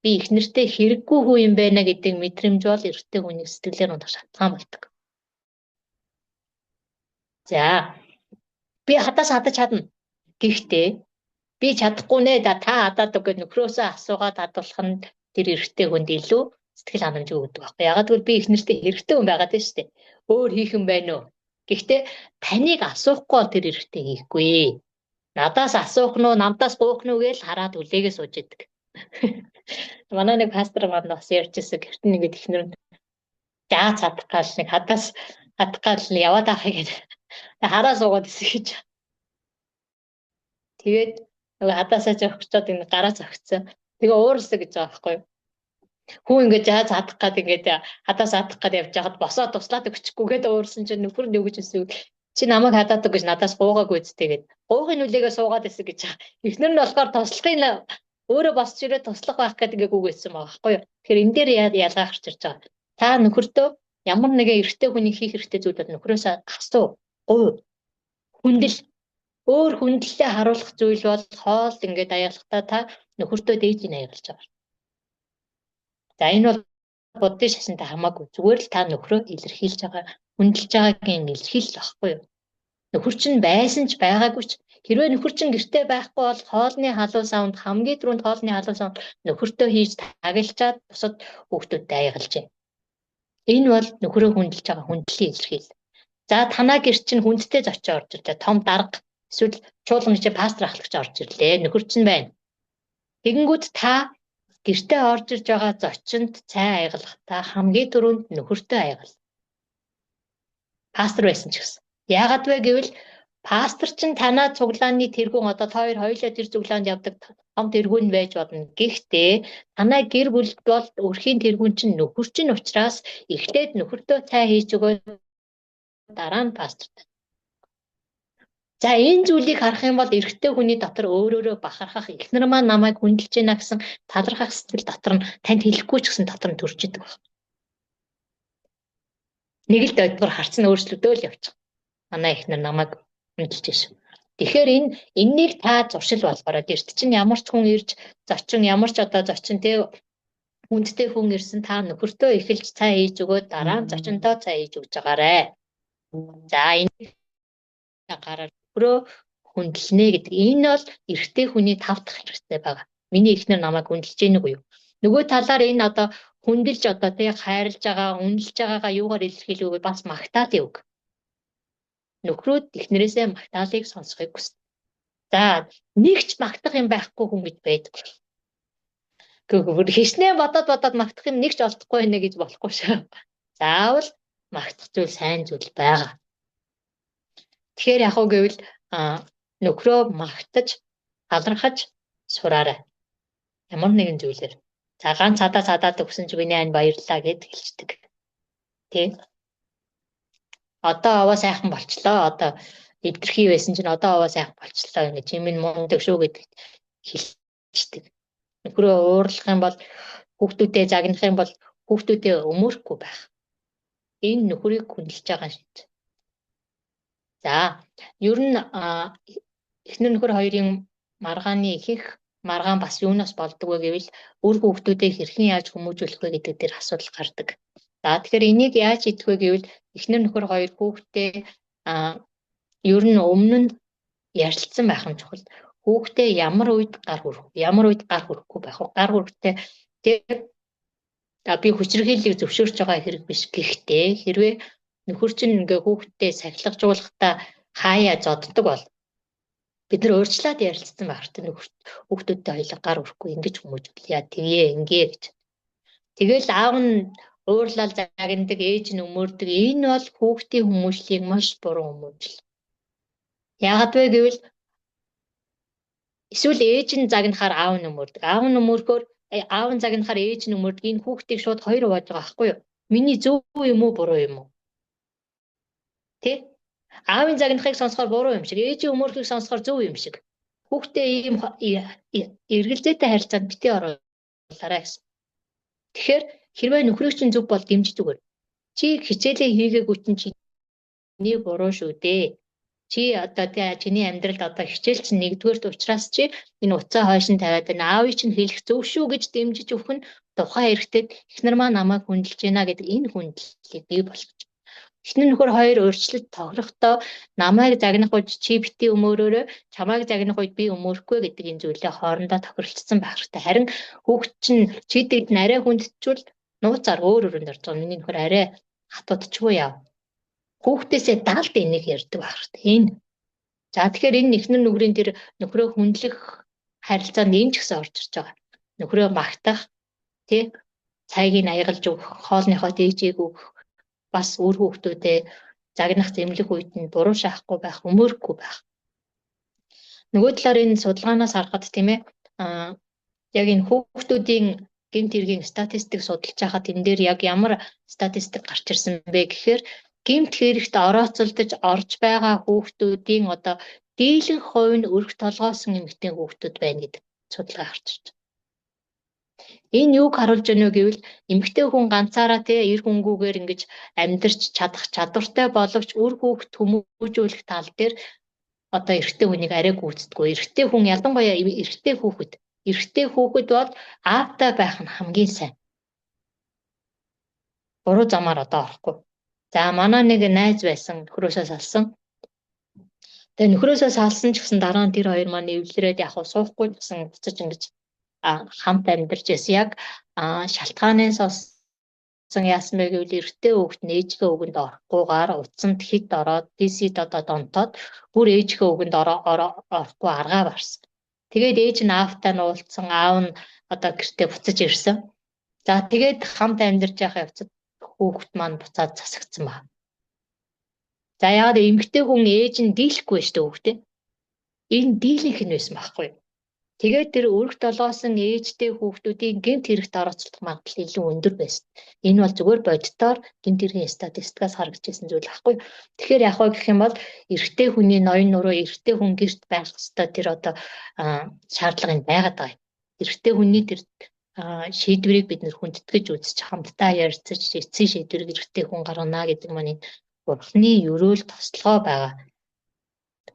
би эхнэртэй хэрэггүй хүн юм байна гэдэг мэдрэмж бол эрэгтэй хүний сэтгэлээр унах шалтгаан болдог. За би хадаас хадаж чадна. Гэхдээ би чадахгүй нэ та хадаадаг гэж нөхрөөсөө асуугаад хадуулах нь тэр эрэгтэй хүнд илүү сэтгэл ханамжгүй өгдөг байхгүй. Ягаад гэвэл би эхнэртэй хэрэгтэй хүн байгаад байна шүү дээ. Өөр хийх юм байна уу? Гэхдээ таныг асуухгүй бол тэр эрэгтэй хийхгүй. Надаас асуух нь уу, намтаас гуух нь уу гэж хараад үлээгээ сууж идэг. Манай нэг пастор маань бас ярьжсэн гэрт нэгэд эхнэр нь жаа цадах гал нэг хадаас хадах гал яваад авах гэж хараа суугаад исэн гэж. Тэгээд нөгөө хадаасаа зогсчоод энэ гараа зогцсон. Тэгээ уурсаа гэж байгаа байхгүй юу? Хүн ингэж жаа цадах гад ингэж хадаас хадах гад явж байхад босоод туслаад өгчихгүйгээд уурсан чинь нөхөр нь юу гэж хэлсэн үг. Чи намайг хадаадаг гэж надаас гуугаагүй зүтэйгээд. Гуугын үлээгээ суугаад исэн гэж байгаа. Эхнэр нь болохоор туслахын өөрөө босч ирээ туслах байх гэдэг ингээ гүгээсэн байгаа байхгүй юу? Тэгэхээр энэ дээр ялгаа гарч ирж байгаа. Та нөхөртөө ямар нэгэн эрэгтэй хүний хийх хэрэгтэй зүйлүүд нөхрөөс асуу. Гуй. Хүндэл. Өөр хүндлэлээ харуулах зүйл бол хоол ингээд аяалахтаа та нөхөртөө дээжийг аягалж байгаа. За энэ бол буддын шашинтай хамаагүй. Зүгээр л та нөхрөө илэрхийлж байгаа, хүндэлж байгаагийн илэрхийлэл багхгүй юу? Нөхөр чинь байсан ч байгаагүй ч хэрвээ нөхөр чинь гэртээ байхгүй бол хоолны халуун савнд хамгийн түрүүнд хоолны халуун савнд нөхөртөө хийж тагалчаад бусад хүүхдүүдтэй аягалж байна. Энэ бол нөхрөө хүндэлж байгаа хүндлийн илэрхийлэл. За танаа гэр чинь хүндтэй зочин орж ирлээ. Том дарга эсвэл чуулганы чинь пастор ахлагч орж ирлээ. Нөхөр чинь байна. Тэгэнгүүт та гэртээ орж ирж байгаа зочинд цай айгалахдаа хамгийн түрүүнд нөхөртөө айгал. Пастор байсан ч гэсэн. Яагаад вэ гэвэл пастор чинь танаа цуглааны тэргүүн одоо та хоёр хоёулаа тэр цуглаанд явдаг том тэргүүн байж болно. Гэхдээ танаа гэр бүлд бол өрхийн тэргүүн чинь нөхөр чинь учраас эхлээд нөхөртөө цай хийж өгөө дараа нь пасторт. За энэ зүйлийг харах юм бол эрэгтэй хүний дотор өөрөөрөө бахархах эхнэр маань намайг хүндэлж байна гэсэн талархах сэтгэл дотор нь танд хэлэхгүй ч гэсэн дотор нь төрж идэг байна. Нэг л дойдгоор харцсан өөрчлөгдөөл явчих. Манай эхнэр намайг хүндэлж байна. Тэгэхээр энэнийг та зуршил болгоорой. Эрт чинь ямар ч хүн ирж зочин ямар ч одоо зочин те хүндтэй хүн ирсэн та нөхөртөө эхэлж цай хийж өгөө дараа нь зочиндоо цай хийж өгч байгаарэ. За энэ гараар нөхрөө хүндэлнэ гэдэг. Энэ бол эрэгтэй хүний тав дахь хэрэгтэй байгаа. Миний эхнэр намайг хүндэлж ийнэг үү? Нөгөө талаар энэ одоо хүндэлж одоо тий хайрлаж байгаа, үнэлж байгаагаа юугаар илэрхийлэх вэ? Бас магтаалын үг. Нөхрүүд эхнэрээсээ магтаалыг сонсохыг хүсдэг. За нэг ч магтах юм байхгүй хүн гэж байдаг. Гэхдээ хичнээн бодоод магтах юм нэг ч олдохгүй нэ гэж болохгүй шүү. Заавал магтах зүйл сайн зүйл байгаа. Тэгэхээр яг уу гэвэл нөхрөө магтаж, талархаж сураарай. Ямар нэгэн зүйлээр. За ганц цадаад өгсөн чи миний ань баярлалаа гэд хэлждэг. Тэ. Одоо аваа сайхан болчлоо. Одоо эвдэрхий байсан чинь одоо аваа сайхан болчлоо ингэ чимэн мундаг шүү гэд хэлждэг. Нөхрөө уурлах юм бол хүүхдүүдэд загнах юм бол хүүхдүүдэд өмөрөхгүй байх. Энэ нөхрийг хүндэлж байгаа шít. За ер нь эхнэр нөхөр хоёрын маргааны ихэнх маргаан бас юунаас болдог вэ гэвэл үр хүүхдүүдээ хэрхэн яаж хүмүүжүүлэх вэ гэдэг дээр асуудал гардаг. За тэгэхээр энийг яаж хийх вэ гэвэл эхнэр нөхөр хоёр хүүхдээ ер нь өмнө нь ярилцсан байх нь чухал. Хүүхдээ ямар үед гар хүрэхгүй байх вэ? Гар хүрэхдээ би хүчирхийллийг зөвшөөрч байгаа хэрэг биш. Гэхдээ хэрвээ нөхөр чинь ингээ хүүхдээ сахилгажуулахдаа хаяа зоддог бол бид нар өөрчлөөд ярилцсан байх хэрэгтэй. Хүүхдүүдтэй хоёулаа гар хүрэхгүй ингэж хүмүүжүүлъя. Тэгээ ингээ гэж. Тэгэл аав нь уурлал загнадаг, ээж нь өмөрдөг. Энэ бол хүүхдийн хүмүүжлийг маш буруу хүмүүжил. Яагаад вэ гэвэл эсвэл ээж нь загнахаар аав нь өмөрдөг. Аав нь өмөргөөр аав нь загнахаар ээж нь өмөрдөг. Энэ хүүхдийг шууд хоёр хувааж байгаа байхгүй юу? Миний зөв юм уу буруу юм уу? Тэ? Аавын загнахыг сонсохоор буруу юм шиг, ээжийн өмөрхийг сонсохоор зөв юм шиг. Хүүхдээ ийм эргэлзээтэй харилцаанд битгий оруулаарай гэсэн. Тэгэхээр хэрвээ нөхрийг чинь зөв бол дэмжиж өгөр. Чи хичээлээ хийгээгүй чинь чиний буруу шүү дээ. Чи одоо чиний амьдралд одоо хичээл чинь нэгдүгээрт учраас чи энэ уцаа хойш нь тавиад байна. Аавыг чинь хэлэх зөв шүү гэж дэмжиж өгөх нь тухайн эрэгтэйд эхнэр маань намайг хүндэлж байна гэдэг энэ хүндлэлийг бий болгож. Эхнэр нөхөр хоёр өөрчлөлт тохирохдоо намайг загнах үед чи бити өмөрөөрөө, чамайг загнах үед би өмөрөхгүй гэдэг энэ зүйлээ хоорондоо тохиролцсон байх хэрэгтэй. Харин хүүхд чинь чийдэгд нь арай хүндэтчүүл нууцаар өөр өрөөнд орж байгаа. Миний нөхөр арай хатуудчихгүй яав. Хүүхдээсээ даалт энийг ярьдаг байх хэрэгтэй. Энэ. За тэгэхээр энэ эхнэр нөхрийн тэр нөхрөө хүндлэх харилцаанд энэ ч гэсэн орж ирж байгаа. Нөхрөө магтах, тий цайгийг аягалж өгөх, хоолныхоо дээжийг өгөх, бас өөр хүүхдүүдэд загнах зэмлэх үед нь буруу шахахгүй байх, өмөрөхгүй байх. Нөгөө талаар энэ судалгаанаас харахад тийм ээ яг энэ хүүхдүүдийн гэмт хэргийн статистик судалж байхад энэ дээр яг ямар статистик гарч ирсэн бэ гэхээр гэмт хэрэгт орооцолдож орж байгаа хүүхдүүдийн одоо дийлэнх хувь нь өрх толгоосон эмэгтэй хүүхдүүд байна гэдэг судалгаа гарч ирж байна. Энэ юуг харуулж байна вэ гэвэл эмэгтэй хүн ганцаараа эр хүнгүүгээр ингэж амьдарч чадах чадвартай боловч үр хүүхэд хүмүүжүүлэх тал дээр одоо эрэгтэй хүнийг арай гүйцэтгэв. Эрэгтэй хүн ялангуяа эрэгтэй хүүхэд бол аавтай байх нь хамгийн сайн. Буруу замаар одоо орохгүй. За манай нэг найз байсан нөхрөөсөө салсан. Тэгээ нөхрөөсөө салсан ч гэсэн дараа нь тэр хоёр маань эвлэрээд яг суухгүй гэсэн буцаж ингэж хамт амьдарч байсан. Яг шалтгаанаас яасан бэ гэвэл эрэгтэй хүүхэд ээжийнхээ үгэнд орохгүйгээр утсанд хит ороод PC-д одоо донтоод бүр ээжийнхээ үгэнд орохгүй аргаа барсан. Тэгээд ээж нь аавтай нь уулзсан, аав нь одоо гэртээ буцаж ирсэн. За тэгээд хамт амьдарч байгаа явцад хүүхэд маань буцаад засагдсан ба. За яагаад эмэгтэй хүн ээж нь дийлэхгүй шүү дээ хүүхдээ. Энэ дийлэнх нь байсан байхгүй юу? Тэгээд тэр өргөт олоосон ээжтэй хүүхдүүдийн гэмт хэрэгт орооцолдох магадлал илүү өндөр байсан. Энэ бол зүгээр боддоор гэмт хэргийн статистикаас харагдчихсан зүйл байхгүй. Тэгэхээр яг гэх юм бол эрэгтэй хүний ноён нуруу эрэгтэй хүн гэрт байх ёстой тэр одоо шаардлага нь байгаад байгаа юм. Эрэгтэй хүний тэр шийдвэрийг бид нэр хүндэтгэж үзэж хамтдаа ярилцаж эцсийн шийдвэрийг эрэгтэй хүн гаргана гэдэг маань Бурхны өрөөл тослогоо байгаа.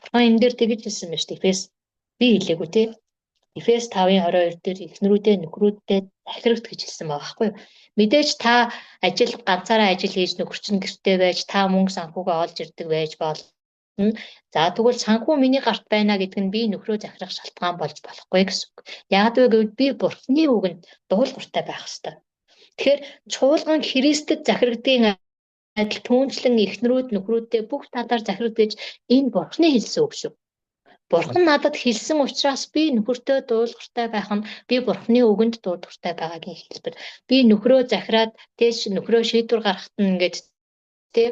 Бурхан энэ дээр тэгж хэлсэн байна шүү дээ. Эфес би хэлээгүй тий. Эфес 5:22 дээр эхнэрүүдээ нөхрүүддээ захирагт гэж хэлсэн байгаа байхгүй юу? Мэдээж та ганцаараа ажил хийж нөхөр чинь гэртээ байж та мөнгө санхугаа олж ирдэг байж болно. За тэгвэл санхүү миний гарт байна гэдэг нь би нөхрөө захирах шалтгаан болж болохгүй гэсэн үг. Яг гэвэл би Бурхны үгэнд дуулууртай байх ёстой. Тэгэхээр чуулган Христэд захирагдгийн адил түүнчлэн эхнэрүүд нөхрүүддээ бүх талаар захираг гэж энэ Бурхны хэлсэн үг шүү. Бурхан надад хэлсэн учраас би нөхөртөө дуулууртай байх нь би Бурхны үгэнд дуулууртай байгаагийн хэлбэр. Би нөхрөө захираад тэгш нөхрөө шийдвэр гаргахад нь ингээд тий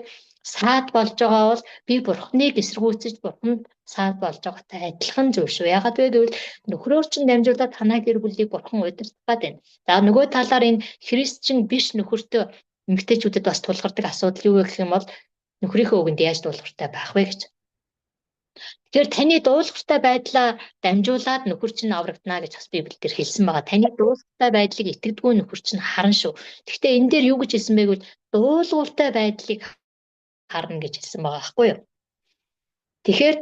саад болж байгаа бол би Бурхныг эсэргүүцэж Бурханд саад болж байгаатай адилхан зүйл шүү. Ягаад гэвэл нөхрөөр чинь дамжуулаад танай гэр бүлийг Бурхан удирдах гэдэг. За нөгөө талаар энэ христчин биш нөхөртөө эмэгтэйчүүдэд бас тулгардаг асуудал юу гэх юм бол нөхрийнхөө үгэнд яаж дуулууртай байх вэ гэж. Тэгэхээр таны дуулууртай байдлаа дамжуулаад нөхөр чинь аврагдана гэж бас Библиэлд хэлсэн байгаа. Таны дуулууртай байдлыг итгэдэггүй нөхөр чинь харна шүү. Гэхдээ энэ дээр юу гэж хэлсэн бэ гэвэл дуулууртай байдлыг харна гэж хэлсэн байгаа байхгүй юу? Тэгэхээр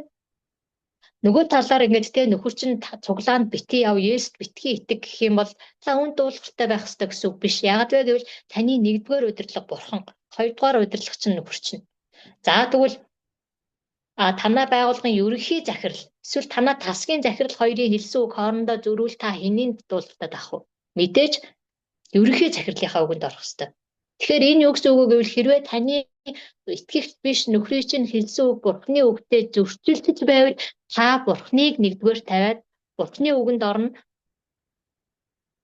нөгөө талаар ингэж те нөхөр чинь цуглаанд битгий яв Есүст битгий итэг гэх юм бол та үн дуулууртай байх ёстой гэсэн үг биш. Яг гэвэл таны нэгдүгээр удирдлага Бурхан, хоёрдугаар удирдлага чинь нөхөр чинь. За тэгвэл танай байгууллагын ерөнхий захирал эсвэл танай тасгийн захирал хоёрын хэлсэн үг хоорондоо зөрүүл та хэнийг дуулууртай байх вэ? Мэдээж ерөнхий захирлынхаа үгэнд орох ёстой. Тэгэхээр энэ юу гэсэн үг вэ гэвэл хэрвээ таны итгэгч биш нөхрийн чинь хэлсэн үг Бурхны үгтэй зөрчилдөж байвал та Бурхныг нэгдүгээр тавиад Бурхны үгэнд орно.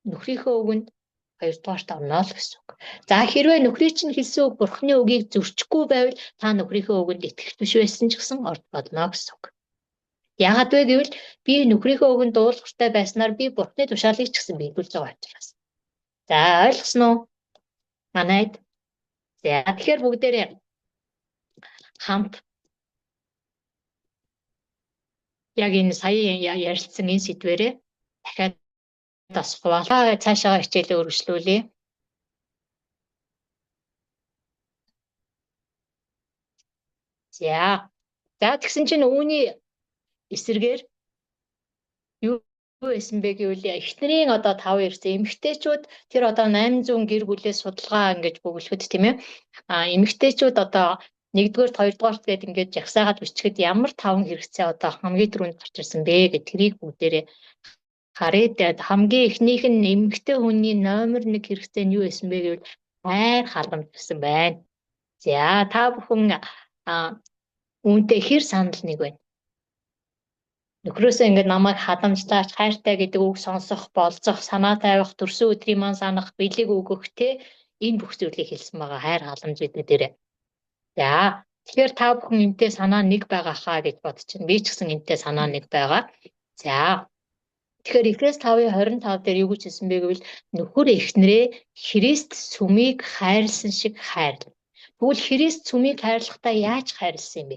Нөхрийнхөө үгэнд хоёрдугаарт орно л гэсэн үг. За хэрвээ нөхрийн чинь хэлсэн үг Бурхны үгийг зөрчихгүй байвал та нөхрийнхөө үгэнд итгэж биш байсан ч гэсэн орж болно гэсэн үг. Яагаад вэ гэвэл би нөхрийнхөө үгэнд дуулууртай байснаар би Бурхны тушаалыг ч гэсэн биелүүлж байгаа учраас. За ойлгосноо уу? Манайд. За тэгэхээр бүгдээрээ хамт яг энэ сая ярилцсан энэ сэдвэрээ дахиад бас хуваалцаа цаашаа хичээлээ өргөжлүүлье. За тэгсэн чинь үүний эсрэгээр юу байсан бэ гэвэл эхнэрийн одоо 5 ирсэн эмэгтэйчүүд тэр одоо 800 гэр бүлээс судалгаа ингэж бүглэхэд тийм ээ эмэгтэйчүүд одоо 1-р 2-р гээд ингэж жагсаагаад бичгэд ямар 5 хэрэгцээ одоо хамгийн түрүүнд гарч ирсэн бэ гэх тэрийг бүгдээрээ хараад хамгийн эхнийх нь эмэгтэй хүний номер 1 хэрэгцээ нь юу байсан бэ гэвэл хайр халамж гэсэн байна. За та бүхэн үүнтэй хэр санал нэг байна? Нөхрөөсөө ингээд намайг халамжлаач, хайртай гэдэг үг сонсох, болцох, санаа тавих, төрсөн өдрийн маань санах, бэлэг өгөх те энэ бүх зүйлийг хэлсэн байгаа хайр халамж гэдэг дээрээ. За тэгэхээр та бүхэн энтэй санаа нэг байгаа хаа гэж бодчихно. Би ч гэсэн энтэй санаа нэг байгаа. За тэгэхээр Эфес 5:25 дээр юу гэж хэлсэн бэ гэвэл нөхөр эхнэрээ Христ сүмийг хайрлсан шиг хайрлаа. Тэгвэл Христ сүмийг хайрлахдаа яаж хайрлсан юм бэ?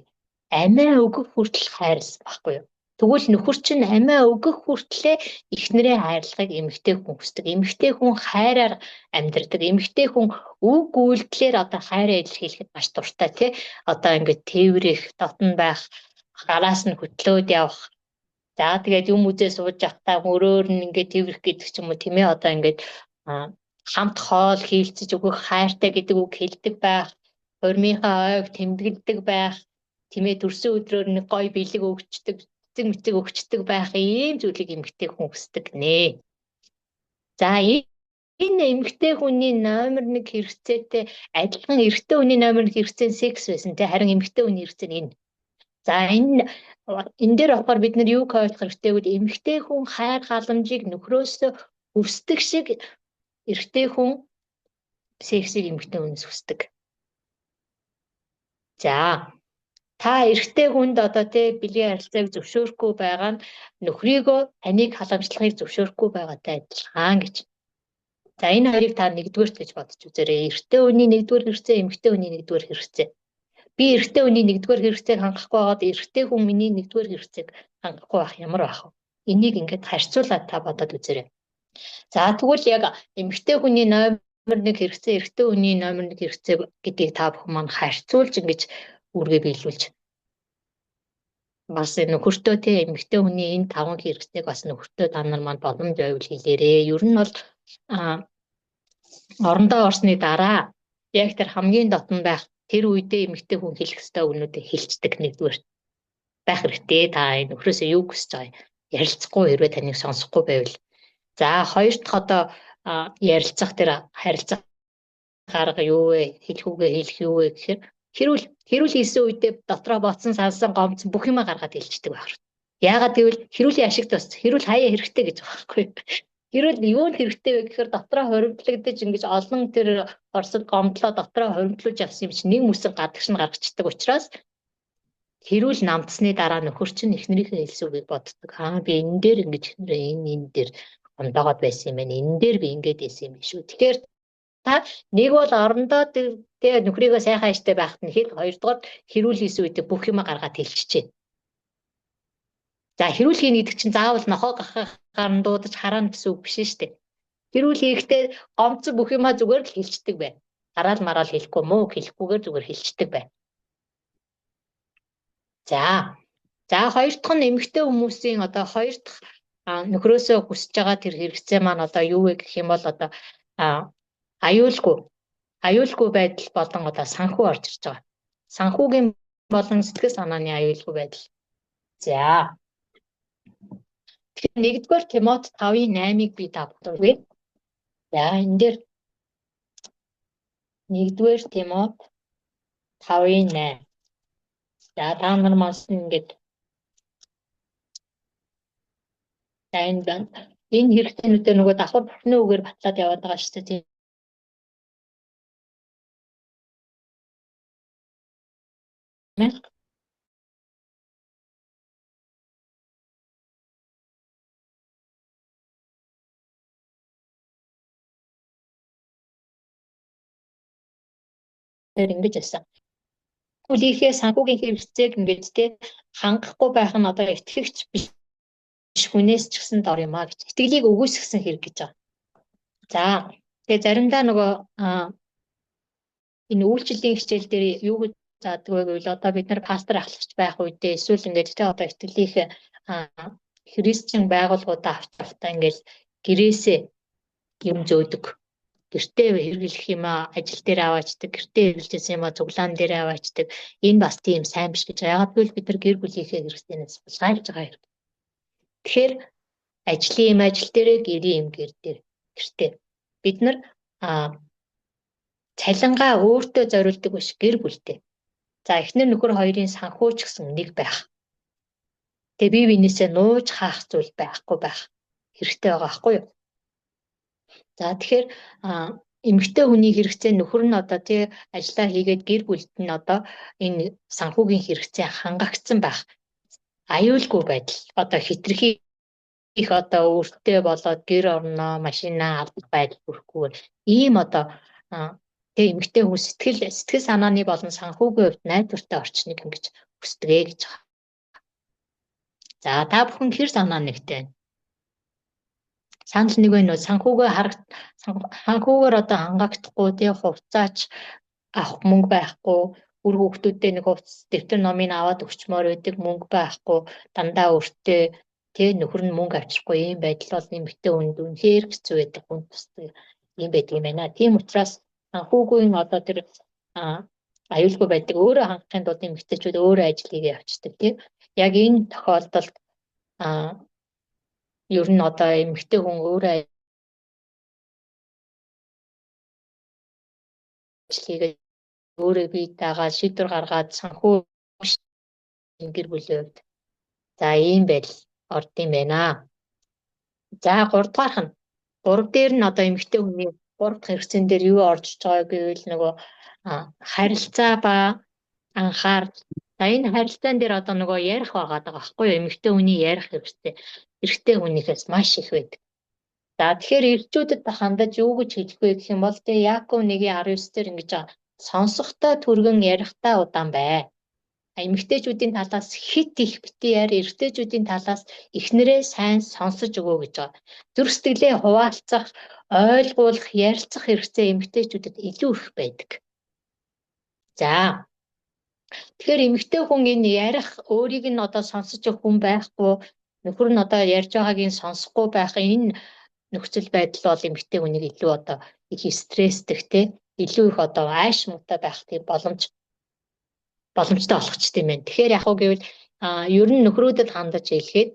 Амиа өгөх хүртэл хайрлсан байхгүй юу? Тэгвэл нөхөр чинь амиа өгөх хүртлээр эхнэрээ хайрлахыг эмэгтэй хүн хүсдэг. Эмэгтэй хүн хайраар амьдрдаг. Эмэгтэй хүн үг үйлдэлээр одоо хайраа илэрхийлэхэд маш дуртай тий. Одоо ингээд тээврэх, дотн байх, гараас нь хөтлөөд явах. За тэгээд юм үзээ сууж явахдаа мөрөөр нь ингээд тээврэх гэдэг ч юм уу тийм ээ. Одоо ингээд хамт хоол хийлцэж өгөх хайртай гэдэг үг хэлдэг байх. Хормынхаа ойг тэмдэглэдэг байх. Тийм ээ төрсөн өдрөөр нэг гоё бэлэг өгчдөг. Мэцэг өгчдөг байх ийм зүйлийг эмэгтэй хүн хүсдэг нэ. За энэ эмэгтэй хүний номер 1 хэрэгцээтэй адилхан эрэгтэй хүний номер 1 хэрэгцээ нь секс байсан тий, харин эмэгтэй хүний хэрэгцээ нь энэ. За энэ дээр болохоор бид нар юу ойлгох хэрэгтэй вэ? Эмэгтэй хүн хайр халамжийг нөхрөөс хүсдэг шиг эрэгтэй хүн сексийг эмэгтэй хүнээс хүсдэг. За та эрэгтэй хүнд одоо тий бэлгийн харилцааг зөвшөөрөхгүй байгаа нь нөхрийгөө таныг халамжлахыг зөвшөөрөхгүй байгаатай адилхан гэж. За энэ хоёрыг та нэгдүгээрт гэж бодож үзээрэй. Эрэгтэй хүний нэгдүгээр хэрэгцээ, эмэгтэй хүний нэгдүгээр хэрэгцээ. Би эрэгтэй хүний нэгдүгээр хэрэгцээг хангахгүй байгаад эрэгтэй хүн миний нэгдүгээр хэрэгцээг хангахгүй байх ямар байх вэ? Энийг ингээд харьцуулаад та бодоод үзээрэй. За тэгвэл яг эмэгтэй хүний номер 1 хэрэгцээ, эрэгтэй хүний номер 1 хэрэгцээ гэдгийг та бүхэн маань харьцуулж ингэж үүргээ биелүүлж бас нөхөртөө тий эмэгтэй хүний энэ 5 хэрэгцээг бас нөхөртөө та нар маань боломж байвал хэлээрээ. Ер нь бол орондоо орсны дараа яг тэр хамгийн дотн байх тэр үедээ эмэгтэй хүн хэлэх ёстой үнүүдээ хэлцдэг нэгдүгээр байх хэрэгтэй. Та энэ нөхрөөсөө юу хүсэж байгаа ярилцахгүй хэрвээ таныг сонсохгүй байвал. За хоёр дахь одоо ярилцах тэр харилцах арга юу вэ? Хэлэхүүгээ хэлэх юу вэ гэхээр хэрүүл хийсэн үедээ дотроо ботсон сансан гомцсон бүх юма гаргаад хэлцдэг байх. Яагаад гэвэл хэрүүлийн ашигт бас хэрүүл хаяа хэрэгтэй гэж байгаа байхгүй. Хэрүүл юунд хэрэгтэй вэ гэхээр дотроо хоримтлагдаж ингэж олон тэр орсод гомдлоо дотроо хоримтлуулж авсан юм чинь нэг мүсэн гадагш нь гаргацдаг учраас хэрүүл намтсны дараа нөхөр чинь эхнэрийнхээ хэлсэн үгийг боддог. Би энэ дээр ингэж эхнэрээ энэ дээр ондоогод байсан юм байна. Энэ дээр би ингэж байсан юм биш үү. Тэгэхээр та нэг бол орондоо тэгээ нөхрийгөө сайхан ажтай байхад нь хэл, хоёрдугаар хэрүүл хийсэн үедээ бүх юма гаргаад хэлчихжээ. За хэрүүл хийнэ гэдэг чинь заавал нохоо гахаар нь дуудаж хараана гэсэн үг биш шүү дээ. Хэрүүл хийхдээ гомцсон бүх юмаа зүгээр л хэлцдэг бай. Гараал мараал хэлэхгүй муу хэлэхгүйгээр зүгээр хэлцдэг бай. За хоёр дахь нь эмэгтэй хүмүүсийн одоо хоёр дахь нөхрөөсөө хүсэж байгаа тэр хэрэгцээ маань одоо юу вэ гэх юм бол одоо аюулгүй байдал болон одоо санхүү орж ирж байгаа. Санхүүгийн болон сэтгэл санааны аюулгүй байдал. За тэгэхээр 1-р Тимот 5:8-ыг би та бодвол. За энэ дээр 1-р Тимот 5:8. За та нар маань ингээд энэ хэрэгцээнүүдээр нөгөө давхар бурхны үгээр батлаад яваад байгаа шүү дээ. Тэр ингэж байсан. Үлийнхээ санхүүгийн хэрэгцээг ингэж тий хангахгүй байх нь одоо итгэгч биш хүнээс ч гэсэн дор юм а гэж. Итгэлийг өгөөсгсөн хэрэг гэж байгаа. За тэгээ заримдаа нөгөө энэ үйлчлэлийн хичээл дээр юу гэж заадаг вэ гэвэл одоо бид нар пастор ахлагч байх үедээ эсвэл ингэж тий одоо итгэлийнхээ христчэн байгууллагуудаа авчрахтаа ингэж гэрээсээ юм зөөдөг. Гэртээ хэрэглэх юм ажил дээр аваачдаг, гэртээ хэрэглэжсэн юм цуглаан дээр аваачдаг. Энэ бас тийм сайн биш гэж. Яагаад гэвэл бид нар гэр бүлийнхээ хэрэгцээнээс булгайлж байгаа хэрэг. Тэгэхээр ажлын юм ажил дээрээ, гэрийн юм гэр дээр гэртээ. Бид нар цалингаа өөртөө зориулдаг биш гэр бүлтэй. За эхнэр нөхөр хоёрын санхүү ч гэсэн нэг байх. Тэгээ бие биенээсээ нууж хаах зүйл байхгүй байх хэрэгтэй байгаа байхгүй юу? За тэгэхээр эмэгтэй хүний хэрэгцээ нөхөр нь одоо тий ажиллаа хийгээд гэр бүлд нь одоо энэ санхүүгийн хэрэгцээ хангагдсан байх. Аюулгүй байдал одоо хитрхи их одоо өөртөө болоод гэр орноо, машинаа алдах байдал хүрэхгүй. Ийм одоо тий эмэгтэй хүн сэтгэл санааны болон санхүүгийн хувьд найдвартай орчныг ингэж хүсдэг гэж байгаа. За та бүхэн хэр санаа нэгтэй байна? Санал нэг байна уу? Санхүүгээр одоо хангаагдахгүй тий хувцаач авах мөнгө байхгүй, үр хүүхдүүдээ нэг хувцас дэвтэр номыг аваад өгчмөр байдаг мөнгө байхгүй, дандаа өөртөө тий нөхөр нь мөнгө авчрахгүй ийм байдал бол эмэгтэй хүнд үнэхээр хэцүү байдаг хүн тусдаг ийм байдаг юм байна. Тийм учраас санхүүгийн одоо тэр аюулгүй байдаг өөрөө хангахын тулд эмэгтэйчүүд өөрөө ажил хийгээ явцдаг тий. Яг энэ тохиолдолд ер нь одоо эмэгтэй хүн өөрөө хийгээд өөрөө бие дагаад шийдвэр гаргаад санхүү гэр бүлийн хувьд за ийм байдал орд юм байна. За 3 дугаарх нь 3 дээр нь одоо эмэгтэй хүний 3 дахь хэрэгцээн дээр юу орж иж байгаа гэвэл нөгөө харилцаа ба анхаарал. За энэ харилцаан дээр одоо нөгөө ярих байгаа байхгүй юу? Эмэгтэй хүний ярих хэрэгтэй. Эрэгтэй хүнийхээс маш их байдаг. За тэгэхээр эрчүүдэд хандаж юу гэж хэлэх вэ гэх юм бол тэгээ Яаков 1:19 дээр ингэж байгаа. Сонсохдоо түргэн ярихтаа удаан бай. Эмэгтэйчүүдийн талаас хит их бити яар, эрэгтэйчүүдийн талаас эхнэрээ сайн сонсож өгөө гэж байгаа. Зүрх сэтгэлээ хуваалцах, ойлгуулах, ярилцах хэрэгцээ эмэгтэйчүүдэд илүү их байдаг. За тэгэхээр эмэгтэй хүн энэ ярих, өөрийг нь одоо сонсож өгөх хүн байхгүй, нөхөр нь одоо ярьж байгааг нь сонсохгүй байх энэ нөхцөл байдал бол эмэгтэй хүнийг илүү одоо их стресстэй те илүү их одоо айш муутай байх тийм боломжтой болгочтой юм байна. Тэгэхээр яг уу гэвэл ер нь нөхрүүдэд хандаж хэлэхэд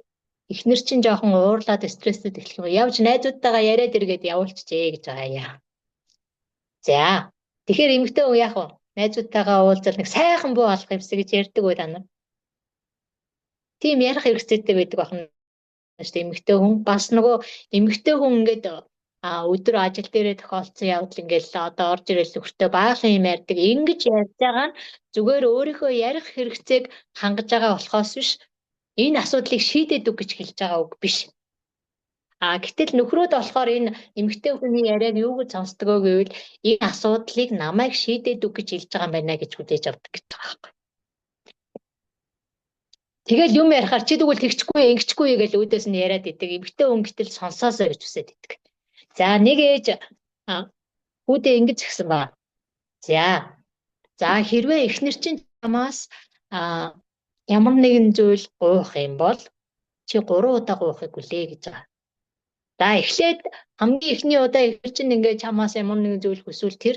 эхнэр чинь жоохон уурлаад стресстэй эхлэх юм. Явж найзуудтайгаа яриад эргээд явуулчихжээ гэж байгаа яа. За тэгэхээр эмэгтэй хүн яг уу найзуудтайгаа уулзал нэг сайхан буу алах юмсэ гэж ярьдаг бай та нар. Тийм ярих хэрэгцээтэй байдаг байна шүү дээ эмэгтэй хүн. Бас нөгөө эмэгтэй хүн ингээд өдөр ажил дээрээ тохиолдсон явдал ингээл одоо орж ирэл нөхөртөө баахан юм ярьдаг. Ингэж ярьж байгаа нь зүгээр өөрийнхөө ярих хэрэгцээг хангаж байгаа болохоос биш энэ асуудлыг шийдээд үг гэж хэлж байгаа үг биш. Гэтэл нөхрөөд болохоор энэ эмэгтэй хүний яриаг юу гэж сонсдгоо гэвэл энэ асуудлыг намайг шийдээд үг гэж хэлж байгаа юм байна гэж хүлээж авдаг гэж байгаа байхгүй. Тэгэл юм ярихаар чи тэгвэл тэгчихгүй ингэчихгүй гэж үүдээс нь яриад идэг. Эмэгтэй хүн гэтэл сонсоосоо гэж үсээд идэг. За нэг ээж хүүдээ ингэж гисэн ба. За хэрвээ эхнэр чинь чамаас ямар нэгэн зүйл гуйх юм бол чи 3 удаа гуйхыг хүлээ гэж байгаа. За эхлээд хамгийн эхний удаа эхнэр чинь ингээд чамаас ямар нэгэн зүйл хүсвэл тэр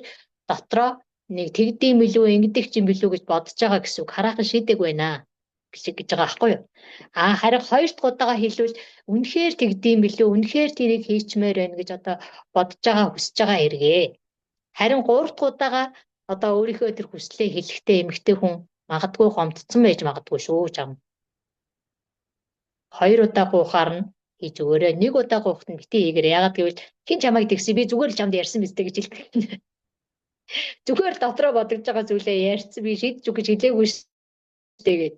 дотроо нэг тэгдэм билүү ингэдэг ч юм билүү гэж бодож байгаа гэсэн үг хараахан шийдэг байна гэж байгаа байхгүй юу? Харин хоёр дахь удаага хэлвэл үнэхээр тэгдэм билүү, үнэхээр тэрийг хийчмээр байна гэж одоо бодож байгаа хүсэж байгаа эргээ. Харин 3 дахь удаага одоо өөрийнхөө тэр хүслээ хэлэхдээ эмэгтэй хүн магадгүй гомдсон байж магадгүй шүү чам. 2 удаа гуйхаар нь хийж өгөөрэй. 1 удаа гуйхад нь битгий хийгээрэй. Ягаад гэвэл хин чамайг тэгсэн би зүгээр л чамд ярьсан биз дээ гэж хэлдэг. Зүгээр дотроо бодож байгаа зүйлээ ярьсан би шийдэж үг гэж хэлээгүй шүү дээ.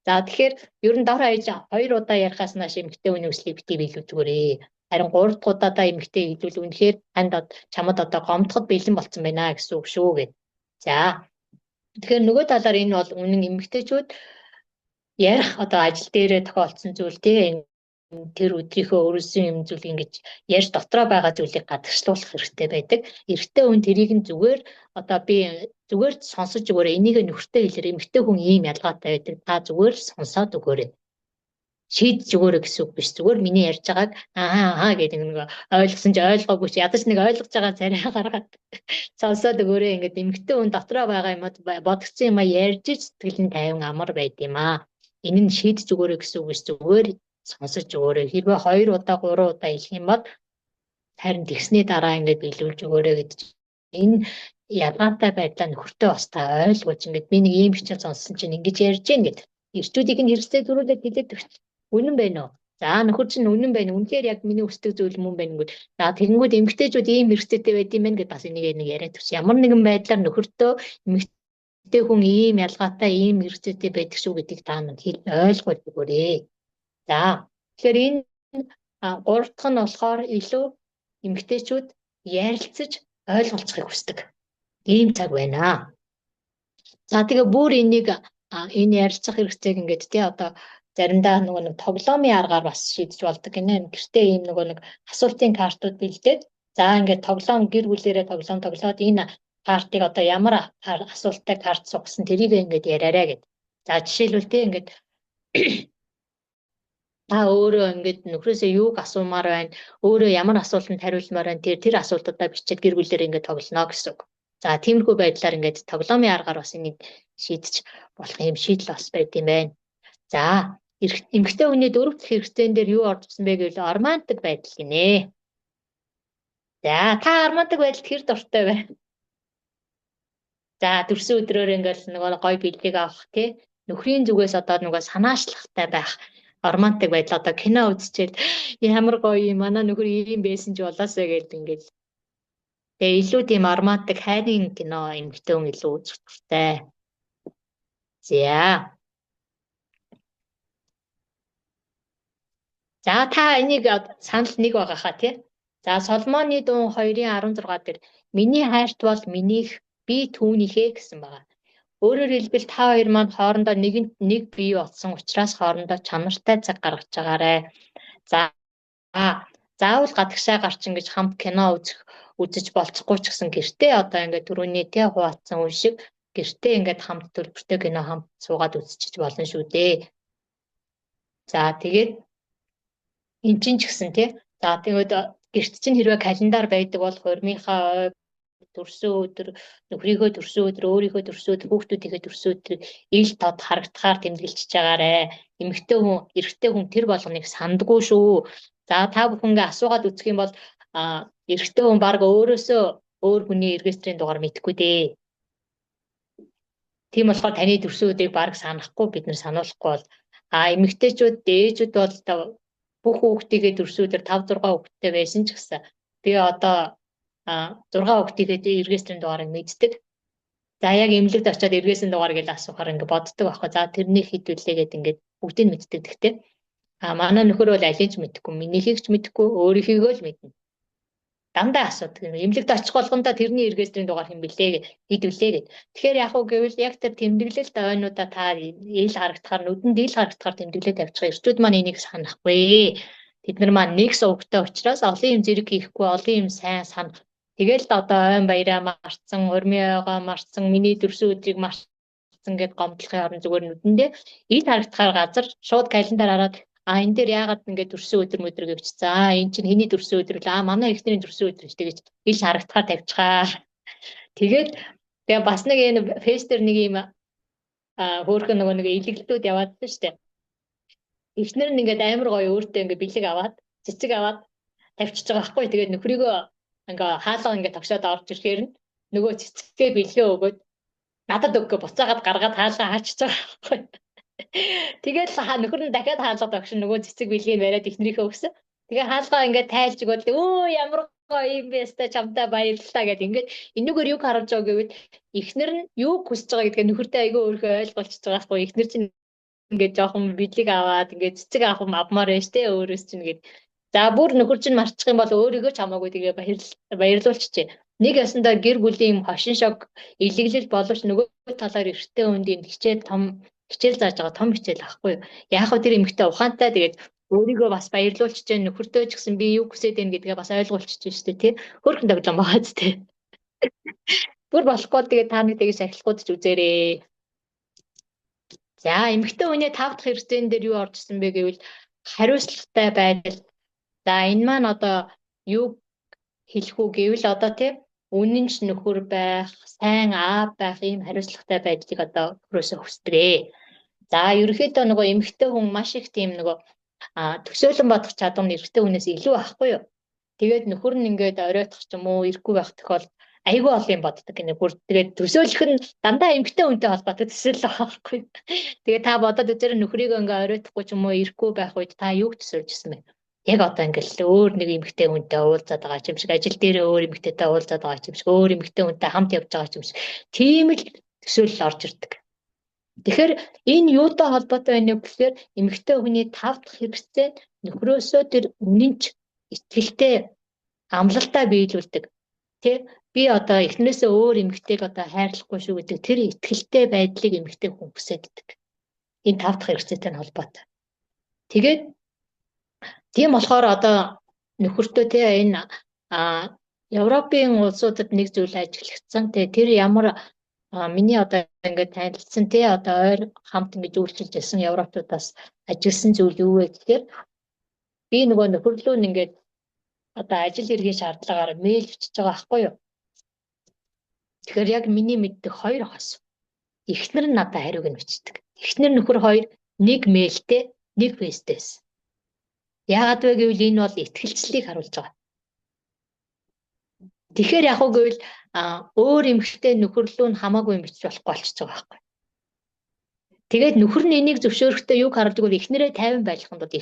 За тэгэхээр ер нь дор хаяж 2 удаа ярихаас нааш эмэгтэй хүний хүслийг битгий биелүүлж өгөөрэй. Харин 3 дахь удаадаа эмэгтэй хэлвэл үнэхээр танд чамд одоо гомдоход бэлэн болцсон байна гэсэн үг шүү гэв. За тэгэхээр нөгөө талаар энэ бол үнэн эмэгтэйчүүд ярих одоо ажил дээрээ тохиолдсон зүйл тэр өдрийнхөө өөрөөсөн юм зүйл ингэж ярьж дотроо байгаа зүйлийг гадагшлуулах хэрэгтэй байдаг. Эрэгтэй хүн тэрийг нь зүгээр одоо би зүгээр сонсож өгөөрэй. Энийг нөхөртөө хэлээр эмэгтэй хүн ийм ялгаатай байдаг. Та зүгээр сонсоод өгөөрэй. Шийдэж өгөөрэй гэсэн үг биш. Зүгээр миний ярьж байгааг гэдэг нэг ойлгосон ч ойлгоогүй ч ядаж нэг ойлгож байгаа царай гаргаад сонсоод өгөөрэй. Ингээд эмэгтэй хүн дотроо байгаа юм бодгцсон юм ярьж сэтгэл нь тайван амар байд юм аа. Энэ нь шийдэж өгөөрэй гэсэн үг биш. Зүгээр сонсож өгөөрэй. Хэрвээ 2 удаа 3 удаа хэлэх юм бол харин тэгсний дараа ингээд биелүүлж өгөөрэй гэдэг. Энэ ялгаатай байдлаа нөхөртөө бас та ойлгуулж ингээд би нэг ийм бичиж сонссон чинь ингэж ярьж гин гэдэг. Ирчүүдийг нь хэрэгцээ төрүүлээд хэлээд өгч. Үнэн байна уу? За нөхөр чинь үнэн байна. Үнэхээр яг миний хүсдэг зүйл мөн байна гэвэл. За тэгэнгүүт эмэгтэйчүүд ийм хэрэгцээтэй байд юм байна гэдээ бас энийг нэг яриад өгч. Ямар нэгэн байдлаар нөхөртөө эмэгтэй хүн ийм ялгаатай ийм хэрэгцээтэй байдаг шүү гэдгийг та нар ойлгуулж өгөөрэй. За тэгэхээр энэ 3 дахь нь болохоор илүү эмэгтэйчүүд ярилцаж ойлголцохыг хүсдэг. Ийм цаг байна. За тэгээ бүр энийг энэ ярилцах хэрэгцээг ингээд тий одоо заримдаа нөгөө нэг тоглоомын аргаар бас шийдэж болдог гинэ. Гэртээ ийм нөгөө нэг асуултын картууд бэлдээд за ингээд тоглоом гэр бүлээрээ тоглоод энэ картыг одоо ямар асуулттай карт сугсан тэрийг ингээд яриараа гэд. За жишээлбэл тий ингээд та өөрөө ингээд нөхрөөсөө юуг асуумаар байна, өөрөө ямар асуултанд хариулмаар байна, тэр асуултуудаа бичээд гэр бүлээр ингээд тоглоно гэсэн үг. За тиймэрхүү байдлаар ингээд тоглоомын аргаар бас энийг шийдэж болох юм шийдэл бас байд юм байна. За эмэгтэй хүний 4 дахь хэрэгцээн дээр юу оржсэн бэ гэвэл романтик байдал гинэ. За та романтик байдалд хэр дуртай вэ? За төрсөн өдрөөр ингээл нөгөө гой бэлгийг авах тий. Нөхрийн зүгээс одоо нөгөө санаачлахтай байх романтик байдал одоо кино үзчихээд ямар гоё юм манай нөхөр ийм байсан ч болоосаа гэдэг ингээд. Тэгээ илүү тийм романтик хайрын кино эмэгтэй хүн илүү үзэх туфтаа. За. За та энийг санал нэг байгаа хаа тий. За Соломоны дуу 2:16 дээр миний хайрт бол минийх би түүнийхээ гэсэн байгаа. Өөрөөр хэлбэл та хоёр маань хоорондоо нэг бие болсон учраас хоорондоо чанартай цаг гаргаж байгаарэ. За заавал гадагшаа гарч ингэж хамт кино үзэж болцохгүй ч гэсэн гэртээ одоо ингээд түрүүний тий хуваалцсан үе шиг гэртээ ингээд хамт төлбөртэй кино хамт суугаад үзчихэж болно шүү дээ. За тэгээд эн чинь ч гэсэн тий. За тэгээд гэрт чинь хэрвээ календар байдаг бол хурмынхаа төрсөн өдөр, нөхрийнхөө төрсөн өдөр, өөрийнхөө төрсөн өдөр, хүүхдүүдийнхээ төрсөн өдрийг ил тод харагдахаар тэмдэглэж байгаарэ. Эмэгтэй хүн, эрэгтэй хүн тэр болгоныг сандгүй шүү. За та бүхэнгээ асуугаад үзэх юм бол эрэгтэй хүн баг өөрөөсөө өөр хүний регистрийн дугаар мэдэхгүй дээ. Тийм болохоор таны төрсөн өдрийг баг санахгүй бид нар сануулахгүй бол эмэгтэйчүүд, ээжүүд бол бүх хүүхдийгээ төрсөн өдөр 5-6 хүүхдтэй байсан ч гэсэн би одоо 6 хүүхдийгээ регистрийн дугаарыг мэддэг. За яг эмнэлэгт очиод регистрийн дугаар гэж асуухаар ингээд боддог байхгүй. За тэрний хэд вүлээ гэд ингээд бүгдийг мэддэг гэхдээ манай нөхөр бол алийг ч мэдэхгүй, минийхийг ч мэдэхгүй, өөрийнхийгөө л мэднэ. Дандаа асуудаг. Эмнэлэгт очих болгондоо тэрний регистрийн дугаар хэм бэлээ хэд вүлээ гэд. Тэгэхээр яг уу гэвэл яг тэр тэмдэглэлт ойнуудаа та ил харагдахаар нүдэнд ил харагдахаар тэмдэглээд авчих. Эрчүүд маань энийг санахгүй. Тэд нар маань нэг сувгтай учраас олон юм зэрэг хийхгүй, олон юм сайн санах. Тэгэл одоо ойн баяраа марцсан, урмиогоо марцсан, миний төрсөн өдрийг марцсан гэд гомдлохын орон зүгээр нүдэндээ ил харагдахаар газар шууд календар хараад энэ дээр яагаад ингээд төрсөн өдөр мөдрөг явчих. За энэ чинь хэний төрсөн өдөр л манай эхнэрийн төрсөн өдөр шүү гэж ил харагдахаар тавьчихаа. Тэгээд тэгээ бас нэг энэ фэстер нэг юм хөөрхөн нөгөө нэг илэглэлтүүд яваадсан шүү дээ. Эхнэр нь ингээд амар гоё өөртөө ингээд бэлэг аваад цэцэг аваад тавьчихж байгаа байхгүй. Тэгээд нөхрийгөө ингээ хаалга ингээ тогшоод орж ирэхээр нөгөө цэцгээ бэлгээ өгөөд надад өггөө буцаагаад гаргаад хаалга хаачихж байгаа байхгүй. Тэгээд нөхөр нь дахиад хаалга тогшин нөгөө цэцэг бэлгийг бариад эхнэрийнхээ өгсөн. Тэгээ хаалгаа ингээ тайлж өгөөл өө ямар гоё юм бэ өстой чамтай баярлалаа гэд ингээд энэгээр юу харуулж байгаа гэвэл эхнэр нь юу хүсэж байгаа гэдгээ нөхөртэй айгүй өөрхөө ойлголцож байгаа байхгүй. Эхнэр чинь ингээ жоохон бэлэг аваад ингээ цэцэг авмаар байж тээ өөрөөс чинь гээд за бүр нөхөр чинь марчих юм бол өөрийгөө ч хамаагүй тэгээ баярлуулчихжээ. Нэг ясандаа гэр бүлийн юм хошин шог илэглэл боловч нөгөө талаар эрттэй үндийн хичээл зааж байгаа том хичээл ахгүй юу. Яг хөө тэр эмэгтэй ухаантай тэгээд өөрийгөө бас баярлуулчихжээ нөхөртөө ч гэсэн би юу хүсэж байна гэдгээ бас ойлгуулчихжээ шүү дээ тий. Хөрхөн тоглоом байгаа ч тий. Бүр болохгүй тэгээд та нэг тэгж ахилахууд ч үзээрэй. За эмэгтэй хүний 5 дахь хэрэгцээн дээр юу орж ирсэн бэ гэвэл хариуцлагатай байдал. За энэ маань одоо юу хэлэх үү гэвэл одоо тий үнэнч нөхөр байх, сайн аав байх ийм хариуцлагатай байдлыг одоо өөрөөсөө хүсдэг. За ерөнхийдөө нөгөө эмэгтэй хүн маш их тийм нөгөө төсөөлөн бодох чадвар нь эрэгтэй хүнээс илүү байхгүй юу. Тэгээд нөхөр нь ингээд оройтох ч юм уу, ирэхгүй байх тохиол айгүй олон юм боддог гэнэ. Бүр тэгээд төсөөлөх нь дандаа эмэгтэй хүнтэй холбоотой төсөөлөл байхгүй. Тэгээд та бодоод үзээрэй нөхрийгөө ингээд оройтохгүй ч юм уу, ирэхгүй байх үед та юуг төсөөлжсэн бэ? Яг одоо ингээл өөр нэг эмэгтэй хүнтэй уулзаад байгаа юм шиг, ажил дээр өөр эмэгтэйтэй уулзаад байгаа юм шиг, өөр эмэгтэй хүнтэй хамт явж байгаа юм шиг. Тийм л төсөөлөл орж ирдэг. Тэгэхээр энэ юутай холбоотой байна вэ гэхээр эмэгтэй хүний 5 дахь хэрэгцээ нөхрөөсөө тэр үнэнч итгэлтэй амлалтаа биелүүлдэг. Тэ би одоо эхнээсээ өөр эмэгтэйг одоо хайрлахгүй шүү гэдэг тэр итгэлтэй байдлыг эмэгтэй хүн хүсэж байдаг. Энэ 5 дахь хэрэгцээтэй холбоотой. Тэгээд тийм болохоор одоо нөхөртөө тэ энэ Европын улсуудад нэг зүйл ажиглагдсан. Тэр ямар миний одоо ингээд танилцсан тий одоо ойр хамт ингэж үйлчилж ирсэн Европуудаас ажилласан зүйл юу вэ гэхээр би нөгөө нөхөрлөө ингээд одоо ажил хэргийн шаардлагаар мэйл бичиж байгаа байхгүй юу. Тэгэхээр яг миний мэддэг 2 хос. Эхнэр нь надад хариуг нь бичдэг. Эхнэр нөхөр 2 нэг мэйлтэй, нэг фэйстэйс. Яагаад вэ гэвэл энэ бол итгэлцлийг харуулж байгаа. Тэгэхээр яг үгүй өөр эмэгтэй нөхөр рүү нь хамаагүй бичиж болохгүй болчихж байгаа байхгүй. Тэгээд нөхөр нь энийг зөвшөөрөхдөө юг харуулдаг бол эхнэрээ тайван байлгахын тулд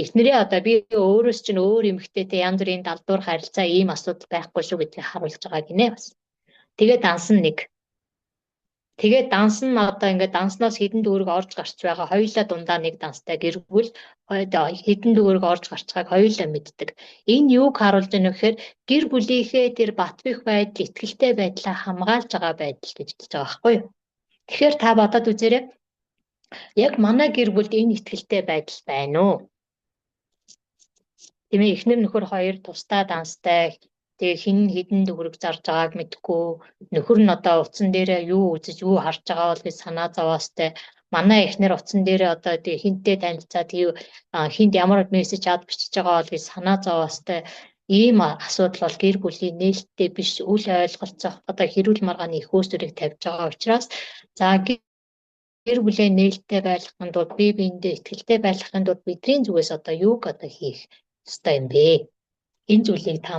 эхнэрээ одоо би өөрөөс чинь өөр эмэгтэйтэй янз бүрийн далдуур харилцаа ийм асуудал байхгүй шүү гэдгийг харуулж байгаа гинэ бас. Тэгээд данс нь одоо ингээд дансноос хідэн дүүрэг орж гарч байгаа хоёулаа дундаа нэг данстай гэргүүл хідэн дүүрэг орж гарч байгааг хоёулаа мэддэг. Энэ юуг харуулж байна вэ гэхээр гэр бүлийнхээ тэр бат бэх байдал, итгэлтэй байдлаа хамгаалж байгаа байдал гэж хэлж байгаа байхгүй юу? Тэгэхээр та бодоод үзээрэй. Яг манай гэр бүлд энэ итгэлтэй байдал байна уу? Тийм ээ, эхнэр нөхөр хоёр тусдаа данстай. Тэгээ хідэн дүүрэг зарж байгааг мэдгүй. Нөхөр нь одоо утсан дээрээ юу үзэж юу харж байгаа бол гэж санаа зовоостой. Манай эхнэр утсан дээрээ одоо тэгээ хинтээ танилцаад хинт ямар мессеж бичиж байгаа бол гэж санаа зовоостой. Ийм асуудал бол гэр бүлийн нээлттэй биш, үл ойлголцох одоо хэрүүл маргааны их өөрсдөрийг тавьж байгаа учраас гэр бүлийн нээлттэй байлгахын тулд бие биендээ итгэлтэй байлгахын тулд бидний зүгээс одоо юуг одоо хийх ёстой юм бэ? Энэ зүйлийг та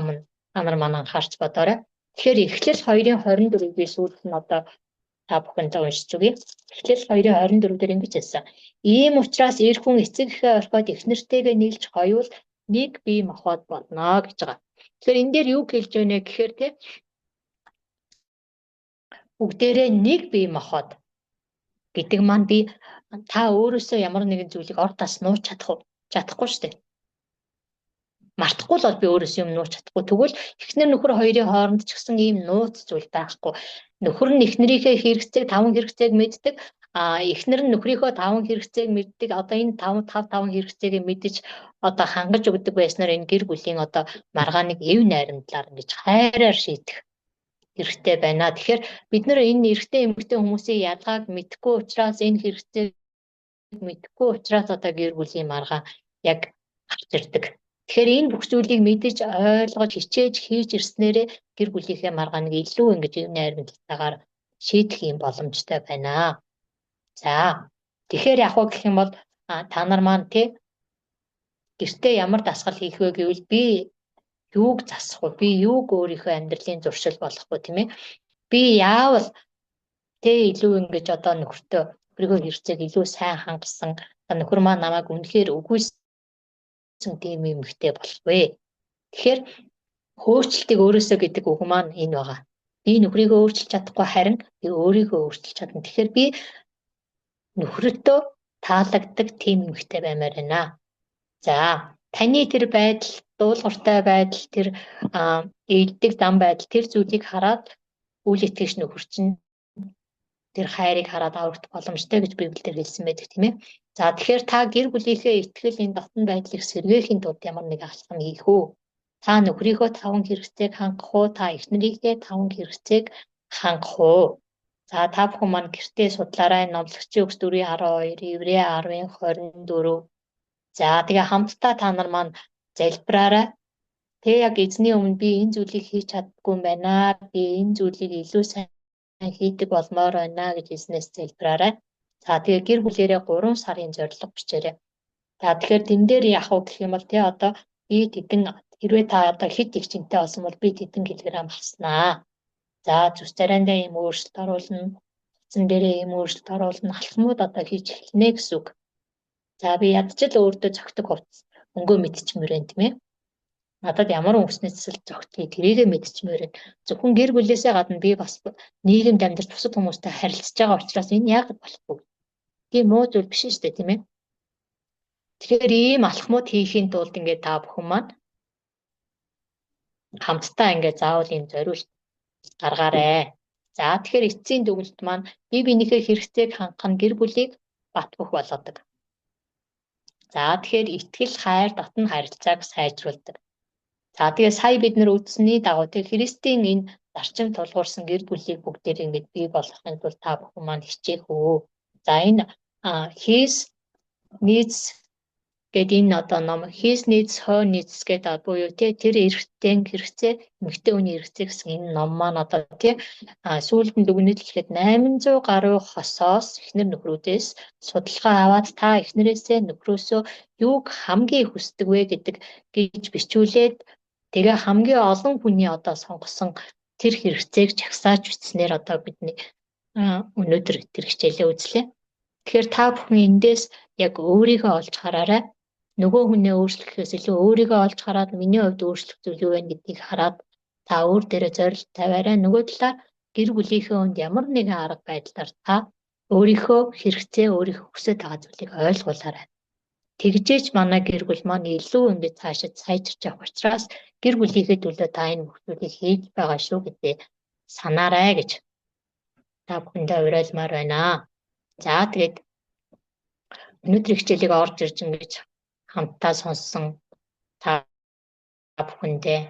нар маань анхаарч бодоорой. Тэгэхээр Эхлэл 2:24-ийг би сүүлд нь одоо та бүхэнд уншиж өгье. Эхлэл 2:24 дээр ингэж хэлсэн. Ийм учраас эр хүн эцэг эхээ орхиод эхнэртэйгээ нийлж хоёул нэг бие махбод болно гэж байгаа. Тэгэхээр энэ дээр юу хэлж байна гэхээр бүгдээрээ нэг бие махбод гэдэг маань би та өөрөөсөө ямар нэгэн зүйлийг ор тас нууж чадахгүй шүү дээ. Мартахгүй л бол би өөрөөсөө юм нууж чадахгүй. Тэгвэл эхнэр нөхөр хоёрын хооронд ч гэсэн ийм нууц зүйл байхгүй. Нөхөр нь эхнэрийнхээ хэрэгцээг 5 хэрэгцээг мэддэг. Эхнэр нь нөхрийнхөө 5 хэрэгцээг мэддэг. Одоо энэ 5 хэрэгцээг мэдэж одоо хангаж өгдөг байснаар энэ гэр бүлийн одоо маргааныг эв найрамдлаар ингэж хайраар шийдэх хэрэгтэй байна. Тэгэхээр бид нэр энэ эрэгтэй эмэгтэй хүмүүсийн ялгааг мэдэхгүй учраас энэ хэрэгцээг мэдэхгүй учраас одоо гэр бүлийн маргаан яг гарч ирдэг. Тэгэхээр энэ бүх зүйлийг мэдэж ойлгож хичээж хийж ирснээрээ гэр бүлийнхээ маргааныг илүү ингэж эв найрамдалтайгаар шийдэх юм боломжтой байна. За тэгэхээр яг гэх юм бол та нар маань гэртээ ямар дасгал хийх вэ гэвэл би юуг засах вэ? Би юуг өөрийнхөө амьдралын зуршил болгох вэ, тийм ээ? Би яавал илүү ингэж одоо нөхрийнхөө хэрэгцээг илүү сайн хангасан нөхөр маань намайг үнэхээр үгүйсэн тийм эмэгтэй болох вэ? Тэгэхээр өөрчлөлтийг өөрөөсөө гэдэг үг маань энэ байгаа. Би нөхрийгөө өөрчилж чадахгүй харин би өөрийгөө өөрчилж чадна. Тэгэхээр би нөхрөдөө таалагддаг тийм эмэгтэй баймаар байна. За таны тэр байдал, дуулууртай байдал, тэр ээлдэг зам байдал, тэр зүйлийг хараад үл итгэж нөхөр чинь тэр хайрыг хараад аврагдах боломжтой гэж Библиэлд хэлсэн байдаг тийм ээ. За тэгэхээр та гэр бүлийнхээ итгэл энэ дотн байдлыг сэргээхийн тулд ямар нэг алхам хийх үү? Та нөхрийнхөө 5 хэрэгцээг хангах уу? Та эхнэрийнхээ 5 хэрэгцээг хангах уу? За та бүхэн маань гэртээ судлаарай. Номлогчийн өгс 4:12, Еврей 10:24. За тэгээ хамтдаа та нар маань залбираарай. Тэгээ яг эзний өмнө би энэ зүйлийг хийж чаддаггүй юм байна. Би энэ зүйлийг илүү сайн хийдэг болмоор байна гэж эзнээс залбираарай. За тэгээ гэр бүлээрээ 3 сарын зорилго бичээрэй. За тэгэхээр тэн дээр яах вэ гэх юм бол одоо би тэдэн хэрвээ та одоо хэд их чинтэй болсон бол би тэдэн килограмм хаснаа. За зүс царайндаа ийм өөрчлөлт оруулна. Утсан дээрээ ийм өөрчлөлт оруулна. Алхмууд одоо хийж эхэлнэ гэсэн үг. За би ядчил өөртөө зөгтөг хувцас өнгөө мэдчихмээр байна тийм ээ. Надад ямар өнгөснөөс зөгтгийг тэрийгэ мэдчихмээр байна. Зөвхөн гэр бүлээсээ гадна би бас нийгэмд амьдарч бусад хүмүүстэй харилцаж байгаа учраас энэ яг болохгүй. Тийм муу зүйл биш шүү дээ тийм ээ. Тэгэхээр ийм алхмууд хийхийн тулд ингээд та бүхэн маань хамтдаа ингээд заавал ийм зориулт гаргаарай. За тэгэхээр эцсийн дүгнэлт маань бие биенийхээ хэрэгцээг хангах нь гэр бүлийг бат бөх болгодог. За тэгэхээр итгэл, хайр, дотн харилцааг сайжруулдаг. За тэгээ сая бид нар үзсний дагуу Христийн энэ зарчим тулгуурсан гэр бүлийг бүгдээр ингэж бий болгохын тулд та бүхэн маань хичээх үү. За энэ His needs гэдэг энэ одоо ном His needs, her needs гэдэг буюу тэр хэрэгцээ, эмэгтэй хүний хэрэгцээ гэсэн энэ ном маань одоо сүүлд нь дүгнэлтэд 800 гаруй хосоос эхнэр нөхрүүдээс судалгаа аваад та эхнэрээсээ нөхрөөсөө юуг хамгийн хүсдэг вэ гэдэг гэж бичүүлээд Тэгээ хамгийн олон хүний одоо сонгосон тэр хэрэгцээг жагсааж бичснээр одоо бидний өнөөдөр тэр хичээлээ үзлээ. Тэгэхээр та бүхэн эндээс яг өөрийгөө олж хараарай. Нөгөө хүнээ өөрчлөхөөс илүү өөрийгөө олж хараад миний хувьд өөрчлөх зүйл юу вэ гэдгийг хараад та өөр дээрээ зорилт тавиарай. Нөгөө талаар гэр бүлийнхээ хүнд ямар нэгэн арга байдлаар та өөрийнхөө хэрэгцээ, өөрийнхөө хүсэж байгаа зүйлийг ойлгуулаарай. Тэгжээч манай гэр бүл маань илүү ингээд цаашид сайжирч явах учраас гэр бүлийнхээ төлөө та энэ бүхнийг хийж байгаа шүү гэдээ санаарай гэж та бүхэндээ уриалмаар байна. За тэгээд өнөөдрийн хичээлийг орж ирж ингэж хамтдаа сонссон та бүхэндээ